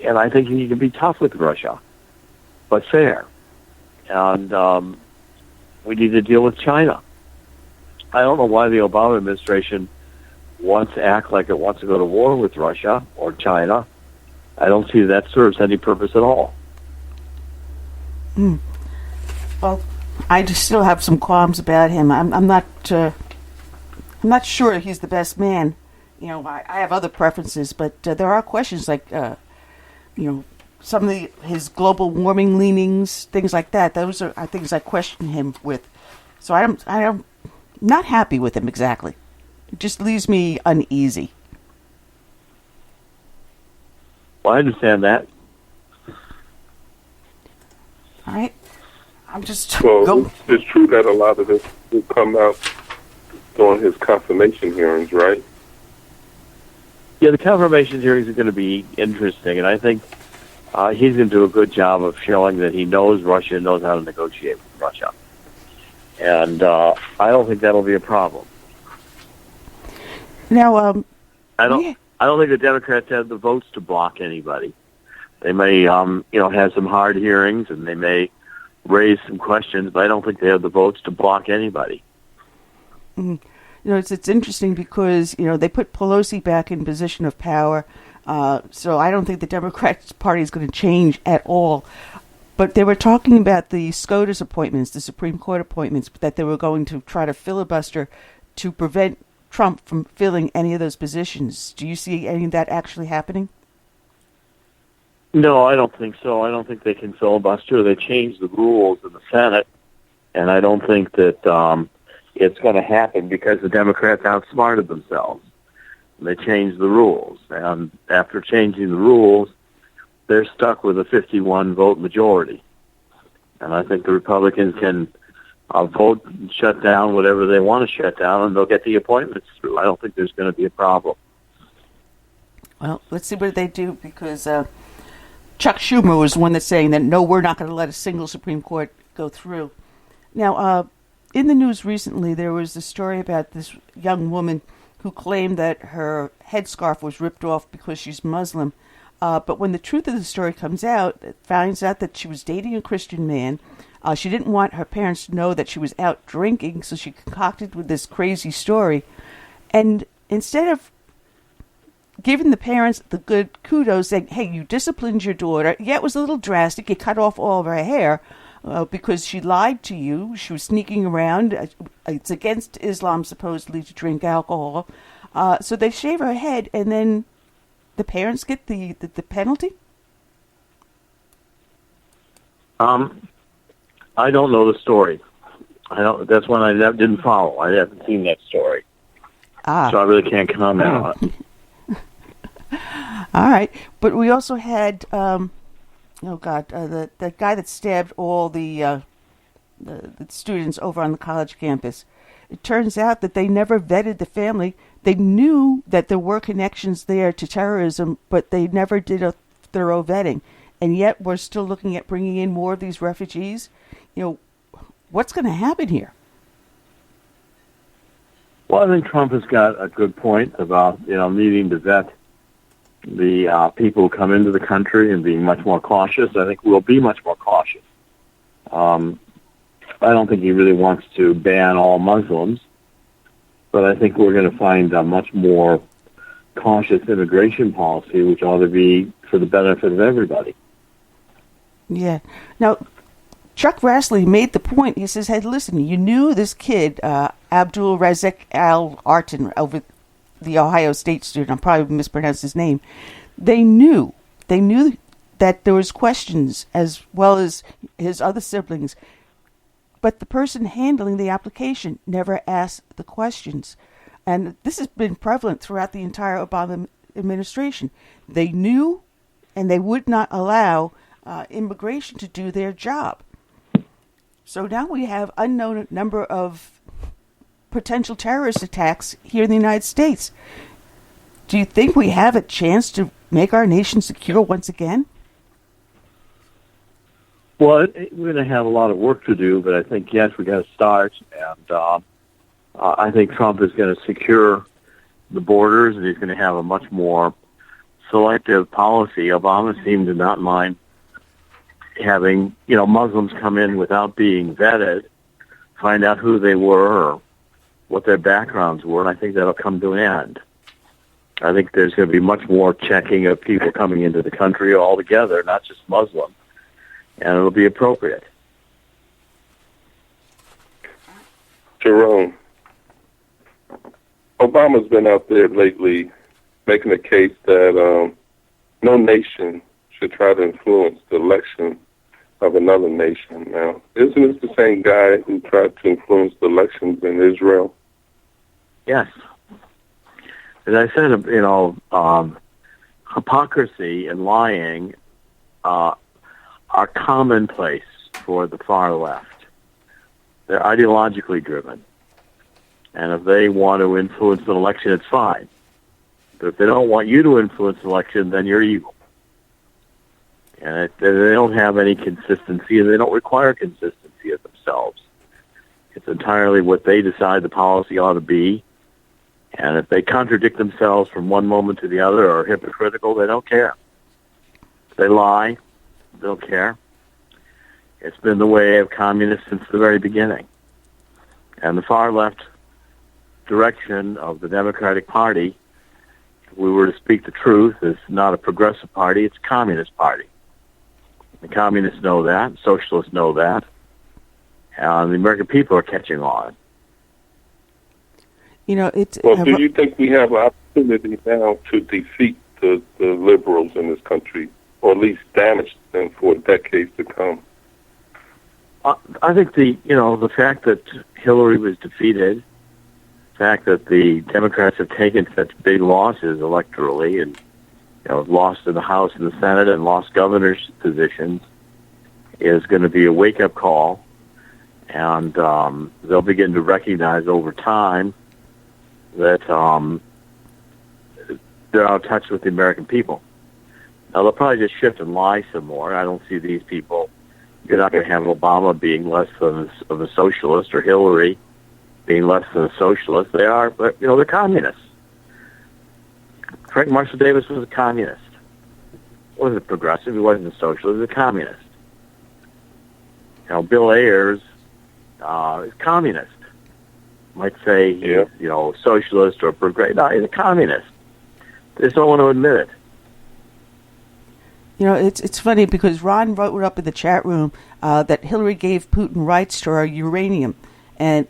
I think he can be tough with Russia, but fair. And we need to deal with China. I don't know why the Obama administration wants to act like it wants to go to war with Russia or China. I don't see that serves any purpose at all. Well, I just still have some qualms about him. I'm not sure he's the best man. I have other preferences, but there are questions like, some of his global warming leanings, things like that. Those are things I question him with. So I'm not happy with him exactly. It just leaves me uneasy. Well, I understand that. All right. I'm just... Well, it's true that a lot of this will come out during his confirmation hearings, right? Yeah, the confirmation hearings are going to be interesting, and I think he's going to do a good job of showing that he knows Russia and knows how to negotiate with Russia. And I don't think that'll be a problem. Now, I don't think the Democrats have the votes to block anybody. They may, have some hard hearings and they may raise some questions, but I don't think they have the votes to block anybody. Mm-hmm. It's interesting because, they put Pelosi back in position of power. So I don't think the Democrat Party is going to change at all. But they were talking about the SCOTUS appointments, the Supreme Court appointments, that they were going to try to filibuster to prevent Trump from filling any of those positions. Do you see any of that actually happening? No, I don't think so. I don't think they can filibuster. They changed the rules in the Senate, and I don't think that it's going to happen because the Democrats outsmarted themselves. They changed the rules, and after changing the rules, they're stuck with a 51-vote majority. And I think the Republicans can vote and shut down whatever they want to shut down, and they'll get the appointments through. I don't think there's going to be a problem. Well, let's see what they do, because Chuck Schumer was one that's saying that, no, we're not going to let a single Supreme Court go through. Now, in the news recently, there was a story about this young woman who claimed that her headscarf was ripped off because she's Muslim. But when the truth of the story comes out, it finds out that she was dating a Christian man. She didn't want her parents to know that she was out drinking, so she concocted with this crazy story. And instead of giving the parents the good kudos, saying, hey, you disciplined your daughter. Yeah, it was a little drastic. You cut off all of her hair. because she lied to you. She was sneaking around. It's against Islam, supposedly, to drink alcohol. So they shave her head, and then the parents get the penalty? I don't know the story. That's one I didn't follow. I haven't seen that story. So I really can't comment on it. All right. But we also had, the guy that stabbed all the students over on the college campus. It turns out that they never vetted the family. They knew that there were connections there to terrorism, but they never did a thorough vetting. And yet we're still looking at bringing in more of these refugees. What's going to happen here? Well, I think Trump has got a good point about, needing to vet the people who come into the country and being much more cautious. I think we'll be much more cautious. I don't think he really wants to ban all Muslims, but I think we're going to find a much more cautious immigration policy, which ought to be for the benefit of everybody. Yeah. Now, Chuck Grassley made the point. He says, hey, listen, you knew this kid, Abdul Razak Al-Artin, over the Ohio State student. I'm probably mispronounced his name. They knew that there was questions as well as his other siblings, but the person handling the application never asked the questions. And this has been prevalent throughout the entire Obama administration. They knew, and they would not allow immigration to do their job. So now we have unknown number of potential terrorist attacks here in the United States. Do you think we have a chance to make our nation secure once again? Well, we're going to have a lot of work to do, but I think, yes, we got to start. And I think Trump is going to secure the borders, and he's going to have a much more selective policy. Obama seemed to not mind having, Muslims come in without being vetted, find out who they were or what their backgrounds were, and I think that'll come to an end. I think there's going to be much more checking of people coming into the country altogether, not just Muslim, and it'll be appropriate. Jerome, Obama's been out there lately making a case that no nation should try to influence the election of another nation. Now, isn't this the same guy who tried to influence the elections in Israel? Yes. As I said, hypocrisy and lying are commonplace for the far left. They're ideologically driven. And if they want to influence an election, it's fine. But if they don't want you to influence the election, then you're evil. And they don't have any consistency, and they don't require consistency of themselves. It's entirely what they decide the policy ought to be. And if they contradict themselves from one moment to the other or are hypocritical, they don't care. If they lie, they don't care. It's been the way of communists since the very beginning. And the far left direction of the Democratic Party, if we were to speak the truth, is not a progressive party, it's a communist party. The communists know that, socialists know that, and the American people are catching on. Well, do you think we have an opportunity now to defeat the liberals in this country, or at least damage them for decades to come? I think the fact that Hillary was defeated, the fact that the Democrats have taken such big losses electorally and lost in the House and the Senate and lost governor's positions, is going to be a wake-up call, and they'll begin to recognize over time that they're out of touch with the American people. Now, they'll probably just shift and lie some more. I don't see these people. You're not going to have Obama being less of a socialist or Hillary being less than a socialist. They are, but, they're communists. Frank Marshall Davis was a communist. He wasn't a progressive. He wasn't a socialist. He was a communist. Bill Ayers is communist. Might say he's, socialist or progressive. No, he's a communist. They just don't want to admit it. You know, it's funny because Ron wrote up in the chat room that Hillary gave Putin rights to our uranium, and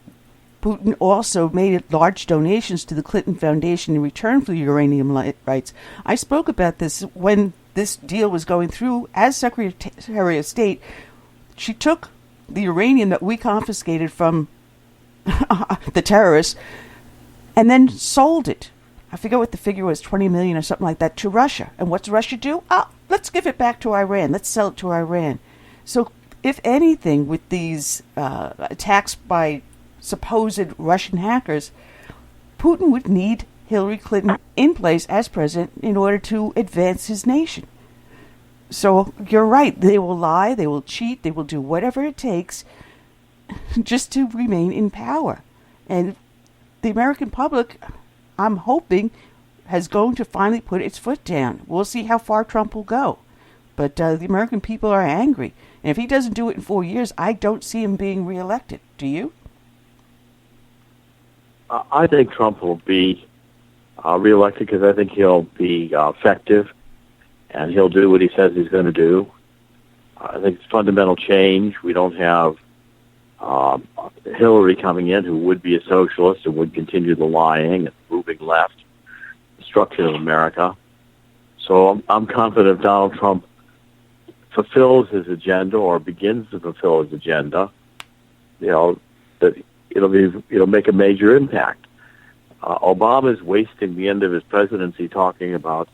Putin also made large donations to the Clinton Foundation in return for the uranium rights. I spoke about this when this deal was going through. As Secretary of State, she took the uranium that we confiscated from the terrorists and then sold it. I forget what the figure was, 20 million or something like that, to Russia. And what's Russia do? Let's give it back to Iran. Let's sell it to Iran. So if anything, with these attacks by supposed Russian hackers, Putin would need Hillary Clinton in place as president in order to advance his nation. So you're right. They will lie. They will cheat. They will do whatever it takes just to remain in power. And the American public, I'm hoping, is going to finally put its foot down. We'll see how far Trump will go. But the American people are angry. And if he doesn't do it in 4 years, I don't see him being reelected. Do you? I think Trump will be reelected because I think he'll be effective and he'll do what he says he's going to do. I think it's fundamental change. We don't have Hillary coming in, who would be a socialist and would continue the lying and moving left, destruction of America. So I'm confident Donald Trump fulfills his agenda or begins to fulfill his agenda, that it'll make a major impact. Obama is wasting the end of his presidency talking about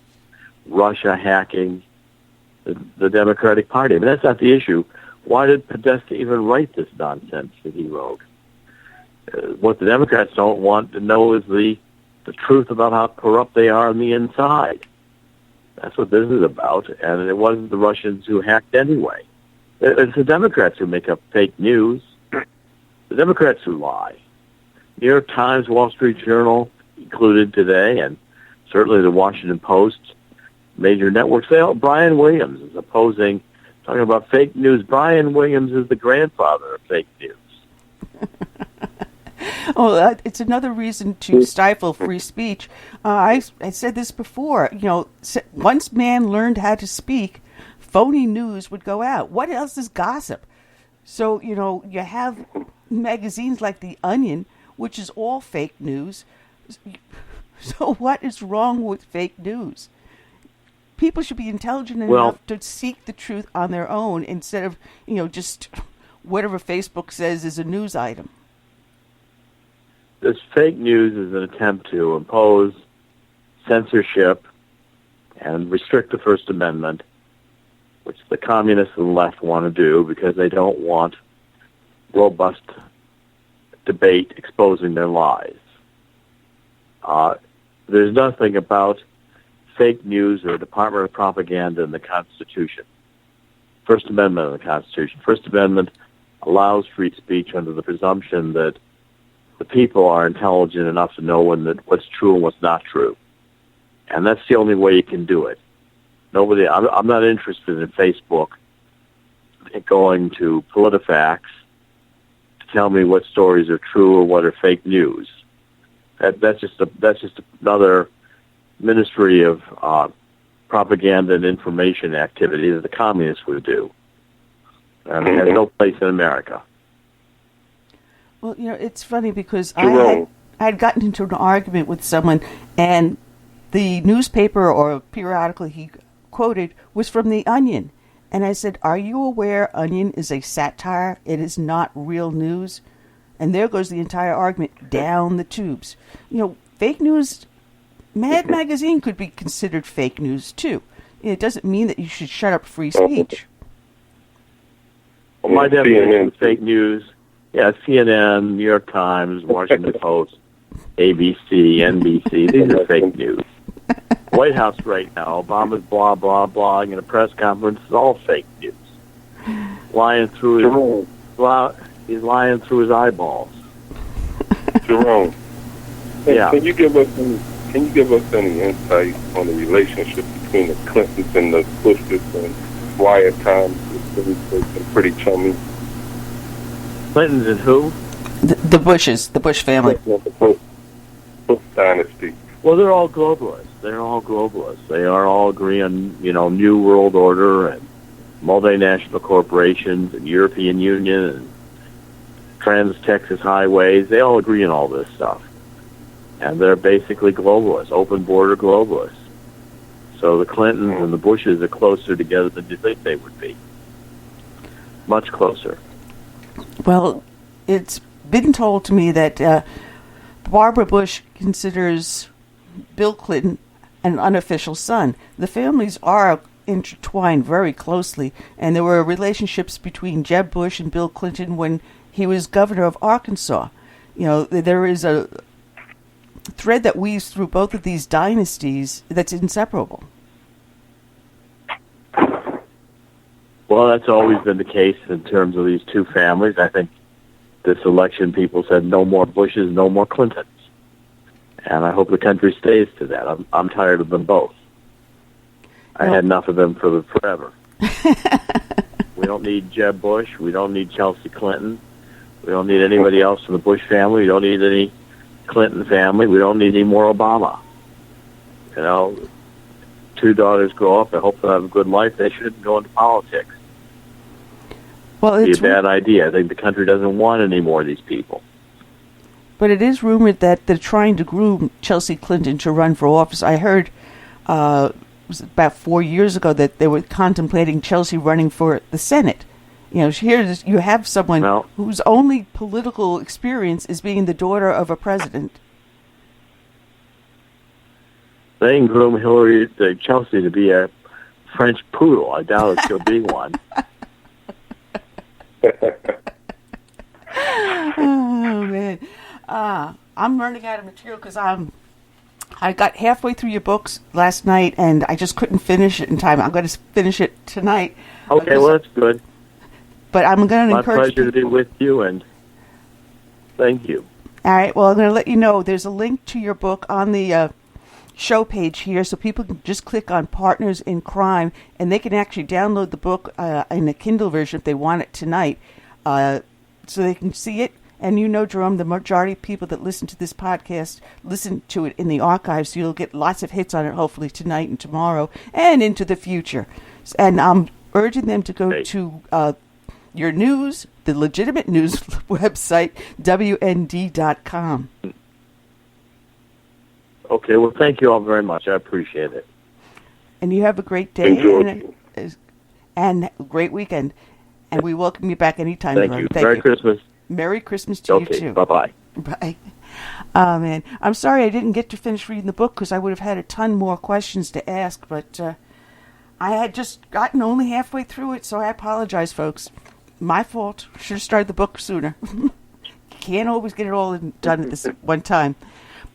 Russia hacking the Democratic Party. I mean, that's not the issue. Why did Podesta even write this nonsense that he wrote? What the Democrats don't want to know is the truth about how corrupt they are on the inside. That's what this is about, and it wasn't the Russians who hacked anyway. It's the Democrats who make up fake news. The Democrats who lie. New York Times, Wall Street Journal included today, and certainly the Washington Post, major networks. Brian Williams is opposing, talking about fake news. Brian Williams is the grandfather of fake news. It's another reason to stifle free speech. I said this before. Once man learned how to speak, phony news would go out. What else is gossip? So, you have magazines like The Onion, which is all fake news. So what is wrong with fake news? People should be intelligent enough to seek the truth on their own instead of, just whatever Facebook says is a news item. This fake news is an attempt to impose censorship and restrict the First Amendment, which the communists and the left want to do because they don't want robust debate exposing their lies. There's nothing about fake news or Department of Propaganda in the Constitution. First Amendment of the Constitution. First Amendment allows free speech under the presumption that the people are intelligent enough to know what's true and what's not true. And that's the only way you can do it. I'm not interested in Facebook going to PolitiFact to tell me what stories are true or what are fake news. That's just another ministry of propaganda and information activity that the communists would do. And it has no place in America. Well, it's funny because I had gotten into an argument with someone, and the newspaper or periodical he quoted was from The Onion. And I said, are you aware Onion is a satire? It is not real news. And there goes the entire argument down the tubes. Fake news, Mad Magazine could be considered fake news too. It doesn't mean that you should shut up free speech. Well, my definition of fake news, CNN, New York Times, Washington Post, ABC, NBC, these are fake news. White House right now, Obama's blah, blah, blah, in a press conference, is all fake news. He's lying through his eyeballs. Jerome, yeah. Can you give us any insight on the relationship between the Clintons and the Bushes and why at times it's been pretty chummy? Clintons and who? The Bushes, the Bush family. The Bush dynasty. Well, they're all globalists. They are all agreeing, New World Order and multinational corporations and European Union and Trans-Texas highways. They all agree on all this stuff. And they're basically globalists, open border globalists. So the Clintons and the Bushes are closer together than you think they would be. Much closer. Well, it's been told to me that Barbara Bush considers Bill Clinton an unofficial son. The families are intertwined very closely, and there were relationships between Jeb Bush and Bill Clinton when he was governor of Arkansas. There is a thread that weaves through both of these dynasties that's inseparable. Well, that's always been the case in terms of these two families. I think this election people said no more Bushes, no more Clintons. And I hope the country stays to that. I'm tired of them both. I had enough of them forever. We don't need Jeb Bush. We don't need Chelsea Clinton. We don't need anybody else from the Bush family. We don't need any Clinton family. We don't need any more Obama. Two daughters grow up. I hope they'll have a good life. They shouldn't go into politics. Well, It's a bad idea. I think the country doesn't want any more of these people. But it is rumored that they're trying to groom Chelsea Clinton to run for office. I heard it was about 4 years ago that they were contemplating Chelsea running for the Senate. Here you have someone whose only political experience is being the daughter of a president. They can groom Chelsea to be a French poodle. I doubt if she'll be one. Oh, man. I'm running out of material because I got halfway through your books last night, and I just couldn't finish it in time. I'm going to finish it tonight. Okay, well, that's good. But I'm going to encourage people. My pleasure to be with you, and thank you. All right, well, I'm going to let you know there's a link to your book on the show page here, so people can just click on Partners in Crime, and they can actually download the book in a Kindle version if they want it tonight, so they can see it. And Jerome, the majority of people that listen to this podcast listen to it in the archives, so you'll get lots of hits on it, hopefully tonight and tomorrow and into the future. And I'm urging them to go to your news, the legitimate news website, WND.com. Okay, well, thank you all very much. I appreciate it. And you have a great day and a great weekend. And we welcome you back anytime. Thank you. Merry Christmas. Merry Christmas to you, too. Bye-bye. Bye. Oh, man. I'm sorry I didn't get to finish reading the book because I would have had a ton more questions to ask, but I had just gotten only halfway through it, so I apologize, folks. My fault. Should have started the book sooner. Can't always get it all done at this one time.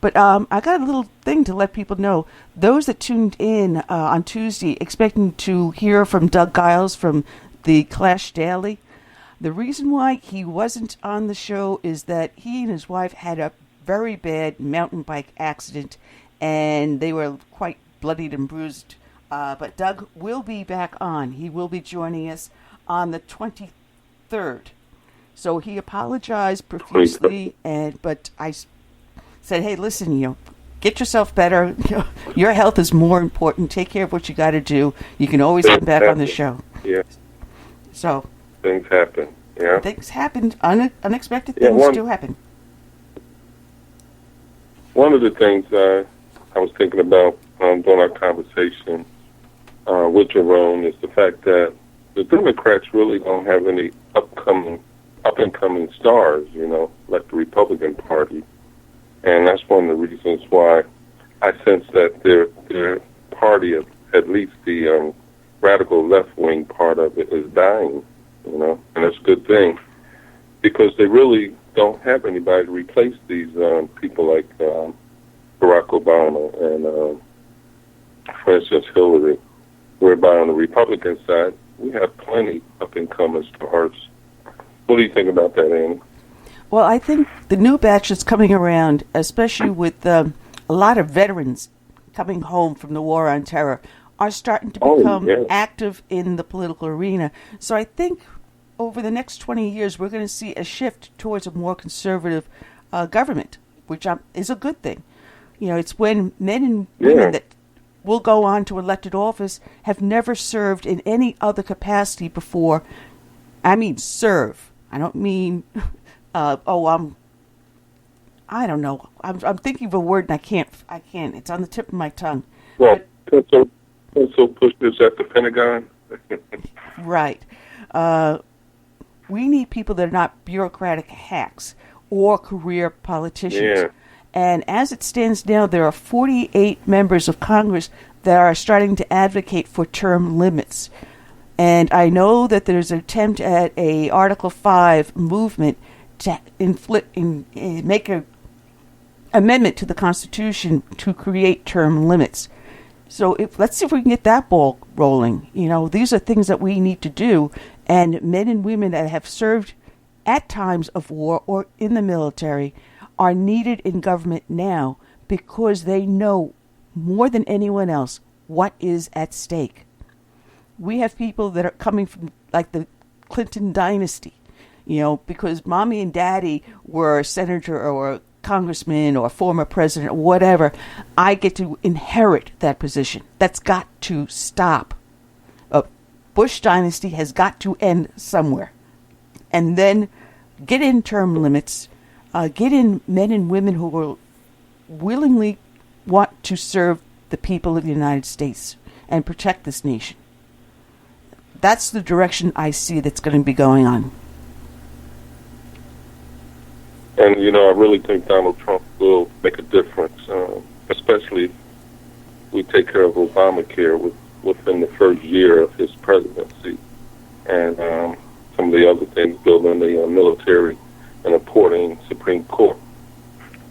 But I got a little thing to let people know. Those that tuned in on Tuesday expecting to hear from Doug Giles from the Clash Daily, the reason why he wasn't on the show is that he and his wife had a very bad mountain bike accident, and they were quite bloodied and bruised. But Doug will be back on. He will be joining us on the 23rd. So he apologized profusely, but I said, hey, listen, get yourself better. Your health is more important. Take care of what you got to do. You can always come back on the show. Yeah. So things happen. Yeah. Things happen. Unexpected things do happen. One of the things I was thinking about during our conversation with Jerome is the fact that the Democrats really don't have any up-and-coming stars, like the Republican Party. And that's one of the reasons why I sense that their party, at least the radical left-wing part of it, is dying, and that's a good thing because they really don't have anybody to replace these people like Barack Obama and, for instance, Hillary, whereby on the Republican side, we have plenty up-and-coming stars. What do you think about that, Annie? Well, I think the new batch that's coming around, especially with a lot of veterans coming home from the War on Terror, are starting to become active in the political arena. So I think over the next 20 years, we're going to see a shift towards a more conservative government, which is a good thing. It's when men and women that will go on to elected office have never served in any other capacity before. I mean, serve. I don't mean, I don't know. I'm thinking of a word and I can't. It's on the tip of my tongue. Well, so push this at the Pentagon. Right. We need people that are not bureaucratic hacks or career politicians. Yeah. And as it stands now, there are 48 members of Congress that are starting to advocate for term limits. And I know that there's an attempt at a Article 5 movement to make an amendment to the Constitution to create term limits. So let's see if we can get that ball rolling. These are things that we need to do. And men and women that have served at times of war or in the military are needed in government now because they know more than anyone else what is at stake. We have people that are coming from like the Clinton dynasty, because mommy and daddy were a senator or a congressman or former president or whatever. I get to inherit that position. That's got to stop. Bush dynasty has got to end somewhere. And then get in term limits, get in men and women who will willingly want to serve the people of the United States and protect this nation. That's the direction I see that's going to be going on. And, I really think Donald Trump will make a difference, especially if we take care of Obamacare within the first year of his presidency. And some of the other things, building the military and appointing Supreme Court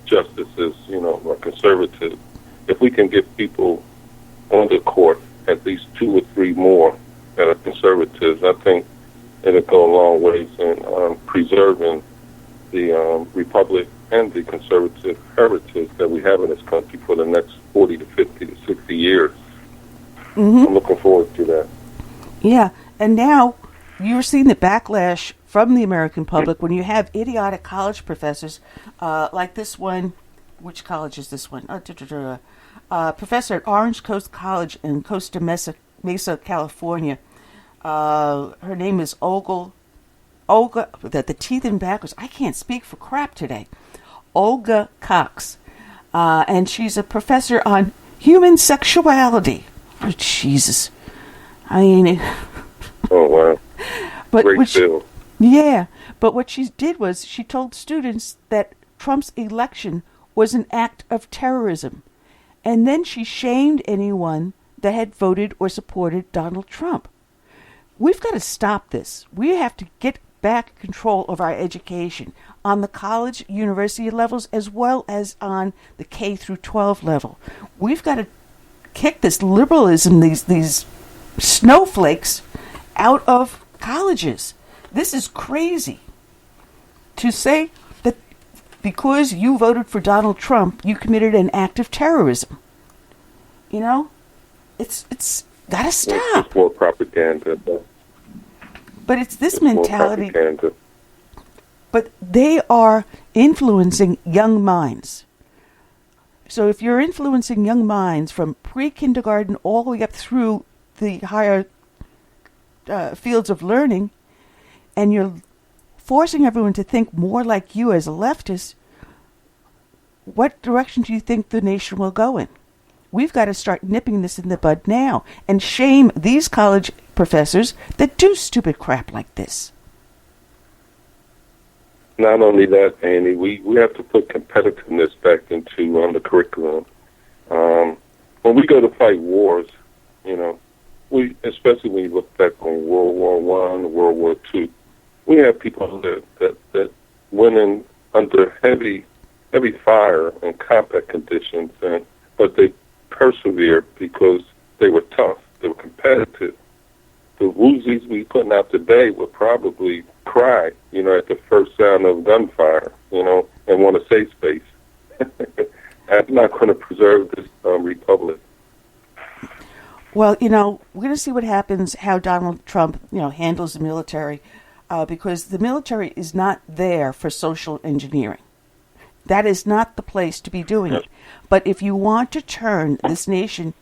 justices, are conservative. If we can get people on the court, at least 2 or 3 more that are conservatives, I think it'll go a long ways in preserving the republic and the conservative heritage that we have in this country for the next 40 to 50 to 60 years. Mm-hmm. I'm looking forward to that. Yeah, and now you're seeing the backlash from the American public when you have idiotic college professors like this one. Which college is this one? Professor at Orange Coast College in Costa Mesa, California. Her name is Olga, the teeth in backwards. I can't speak for crap today. Olga Cox. And she's a professor on human sexuality. Oh, Jesus. I mean... Oh, wow. But great field. Yeah. But what she did was she told students that Trump's election was an act of terrorism. And then she shamed anyone that had voted or supported Donald Trump. We've got to stop this. We have to get back control of our education on the college, university levels, as well as on the K through 12 level. We've got to kick this liberalism, these snowflakes, out of colleges. This is crazy. To say that because you voted for Donald Trump, you committed an act of terrorism. It's got to stop. It's more propaganda. But it's this mentality. But they are influencing young minds. So if you're influencing young minds from pre-kindergarten all the way up through the higher fields of learning, and you're forcing everyone to think more like you as a leftist, what direction do you think the nation will go in? We've got to start nipping this in the bud now and shame these college professors that do stupid crap like this. Not only that, Annie, we have to put competitiveness back into the curriculum. When we go to fight wars, especially when you look back on World War I, World War II, we have people that went in under heavy fire and combat conditions, but they persevered because they were tough, they were competitive. The woozies we putting out today would probably cry, at the first sound of gunfire, and want a safe space. That's not going to preserve this republic. Well, we're going to see what happens, how Donald Trump, handles the military, because the military is not there for social engineering. That is not the place to be doing it. But if you want to turn this nation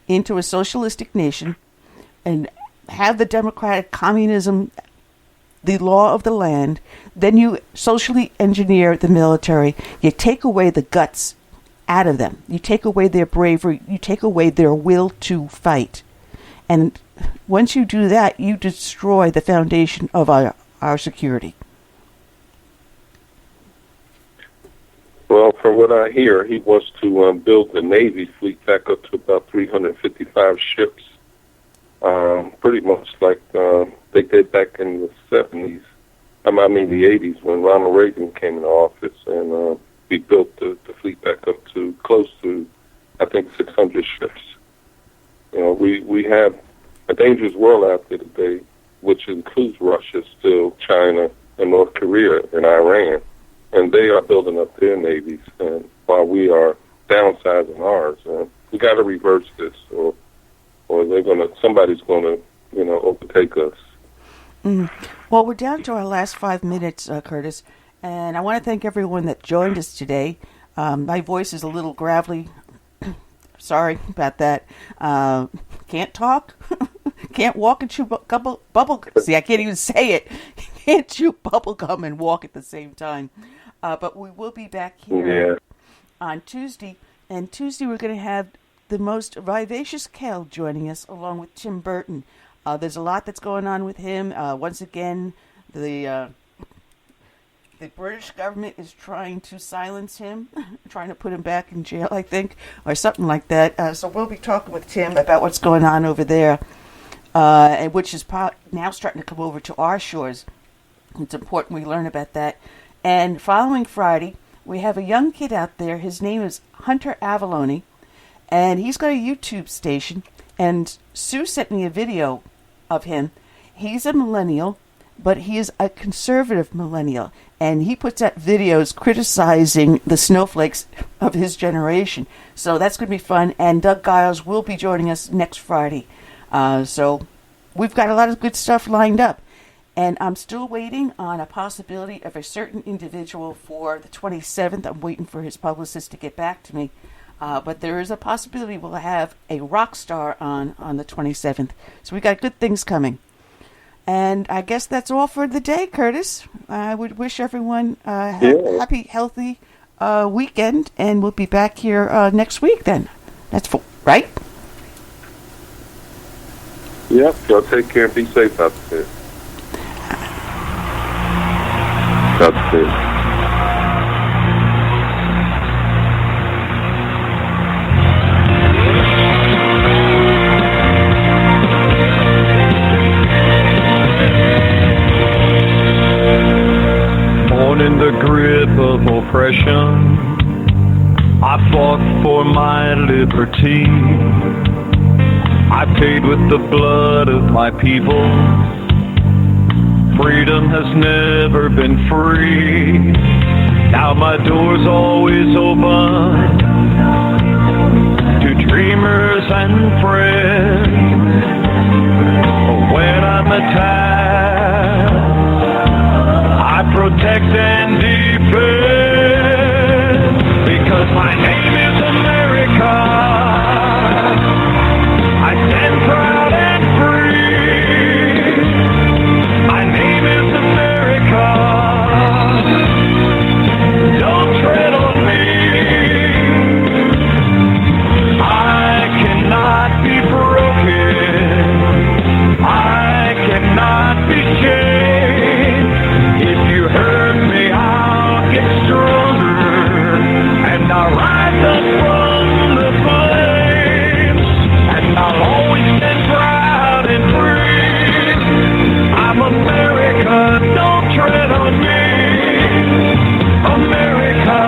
into a socialistic nation and have the democratic communism, the law of the land, then you socially engineer the military. You take away the guts out of them. You take away their bravery. You take away their will to fight. And once you do that, you destroy the foundation of our security. Well, from what I hear, he wants to build the Navy fleet back up to about 355 ships, pretty much like they did back in the 70s. I mean the 80s when Ronald Reagan came into office, and we built the fleet back up to close to, I think, 600 ships. You know, we have a dangerous world out there today, which includes Russia, still China, and North Korea, and Iran. And they are building up their navies, and while we are downsizing ours. We got to reverse this, or somebody's gonna, overtake us. Well, we're down to our last 5 minutes, Curtis, and I want to thank everyone that joined us today. My voice is a little gravelly. Sorry about that. Can't talk, can't walk and chew bubble. See, I can't even say it. Can't chew bubble gum and walk at the same time. But we will be back here on Tuesday. And Tuesday we're going to have the most vivacious Kel joining us, along with Tim Burton. There's a lot that's going on with him. Once again, the British government is trying to silence him, trying to put him back in jail, I think, or something like that. So we'll be talking with Tim about what's going on over there, and which is now starting to come over to our shores. It's important we learn about that. And following Friday, we have a young kid out there. His name is Hunter Avalone, and he's got a YouTube station. And Sue sent me a video of him. He's a millennial, but he is a conservative millennial. And he puts out videos criticizing the snowflakes of his generation. So that's going to be fun. And Doug Giles will be joining us next Friday. So we've got a lot of good stuff lined up. And I'm still waiting on a possibility of a certain individual for the 27th. I'm waiting for his publicist to get back to me. But there is a possibility we'll have a rock star on the 27th. So we got good things coming. And I guess that's all for the day, Curtis. I would wish everyone a happy, healthy weekend. And we'll be back here next week then. That's right? Yep. Y'all take care and be safe out there. That's it. Born in the grip of oppression, I fought for my liberty. I paid with the blood of my people. Freedom has never been free. Now my door's always open to dreamers and friends. When I'm attacked, I protect and defend, because my name is America. I stand proud and free. My name is America. Don't tread on me. I cannot be broken. I cannot be chained. If you hurt me, I'll get stronger, and I'll rise up from the flames, and I'll always stand proud and free. I'm America, don't tread on me. America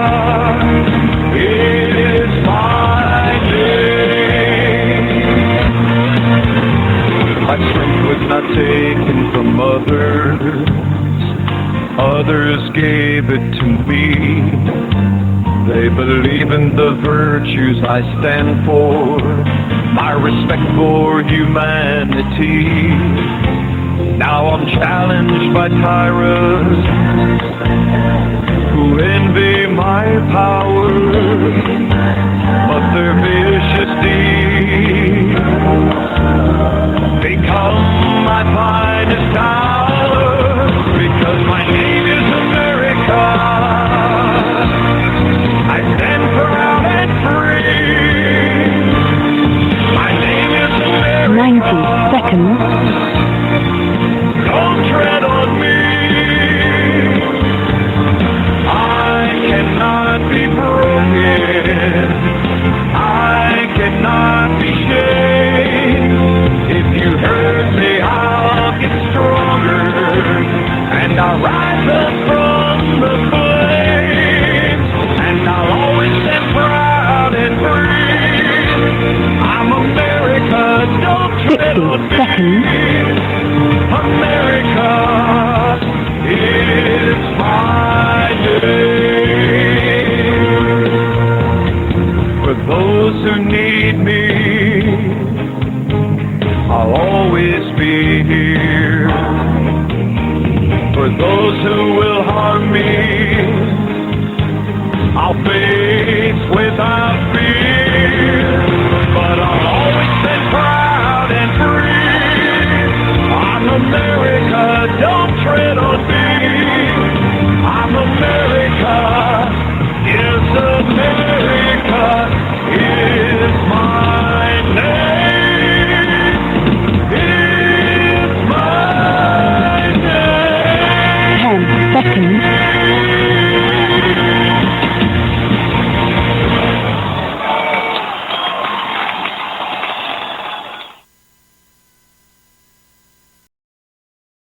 is my name. My strength was not taken from others. Others gave it to me. They believe in the virtues I stand for, my respect for humanity. Now I'm challenged by tyrants who who envy my power, but their vicious deeds become my finest hour, because my name is America. I stand proud and free. My name is America. 90 seconds. Don't tread on me. I cannot be broken. I cannot be shamed. If you hurt me, I'll get stronger, and I'll rise up from the flames, and I'll always stand proud and free. I'm America, don't tread on 60 seconds. me. America is my name. For those who need me, I'll always be here. For those who will harm me, I'll face without fear. But I'll always stand proud and free. I'm America, don't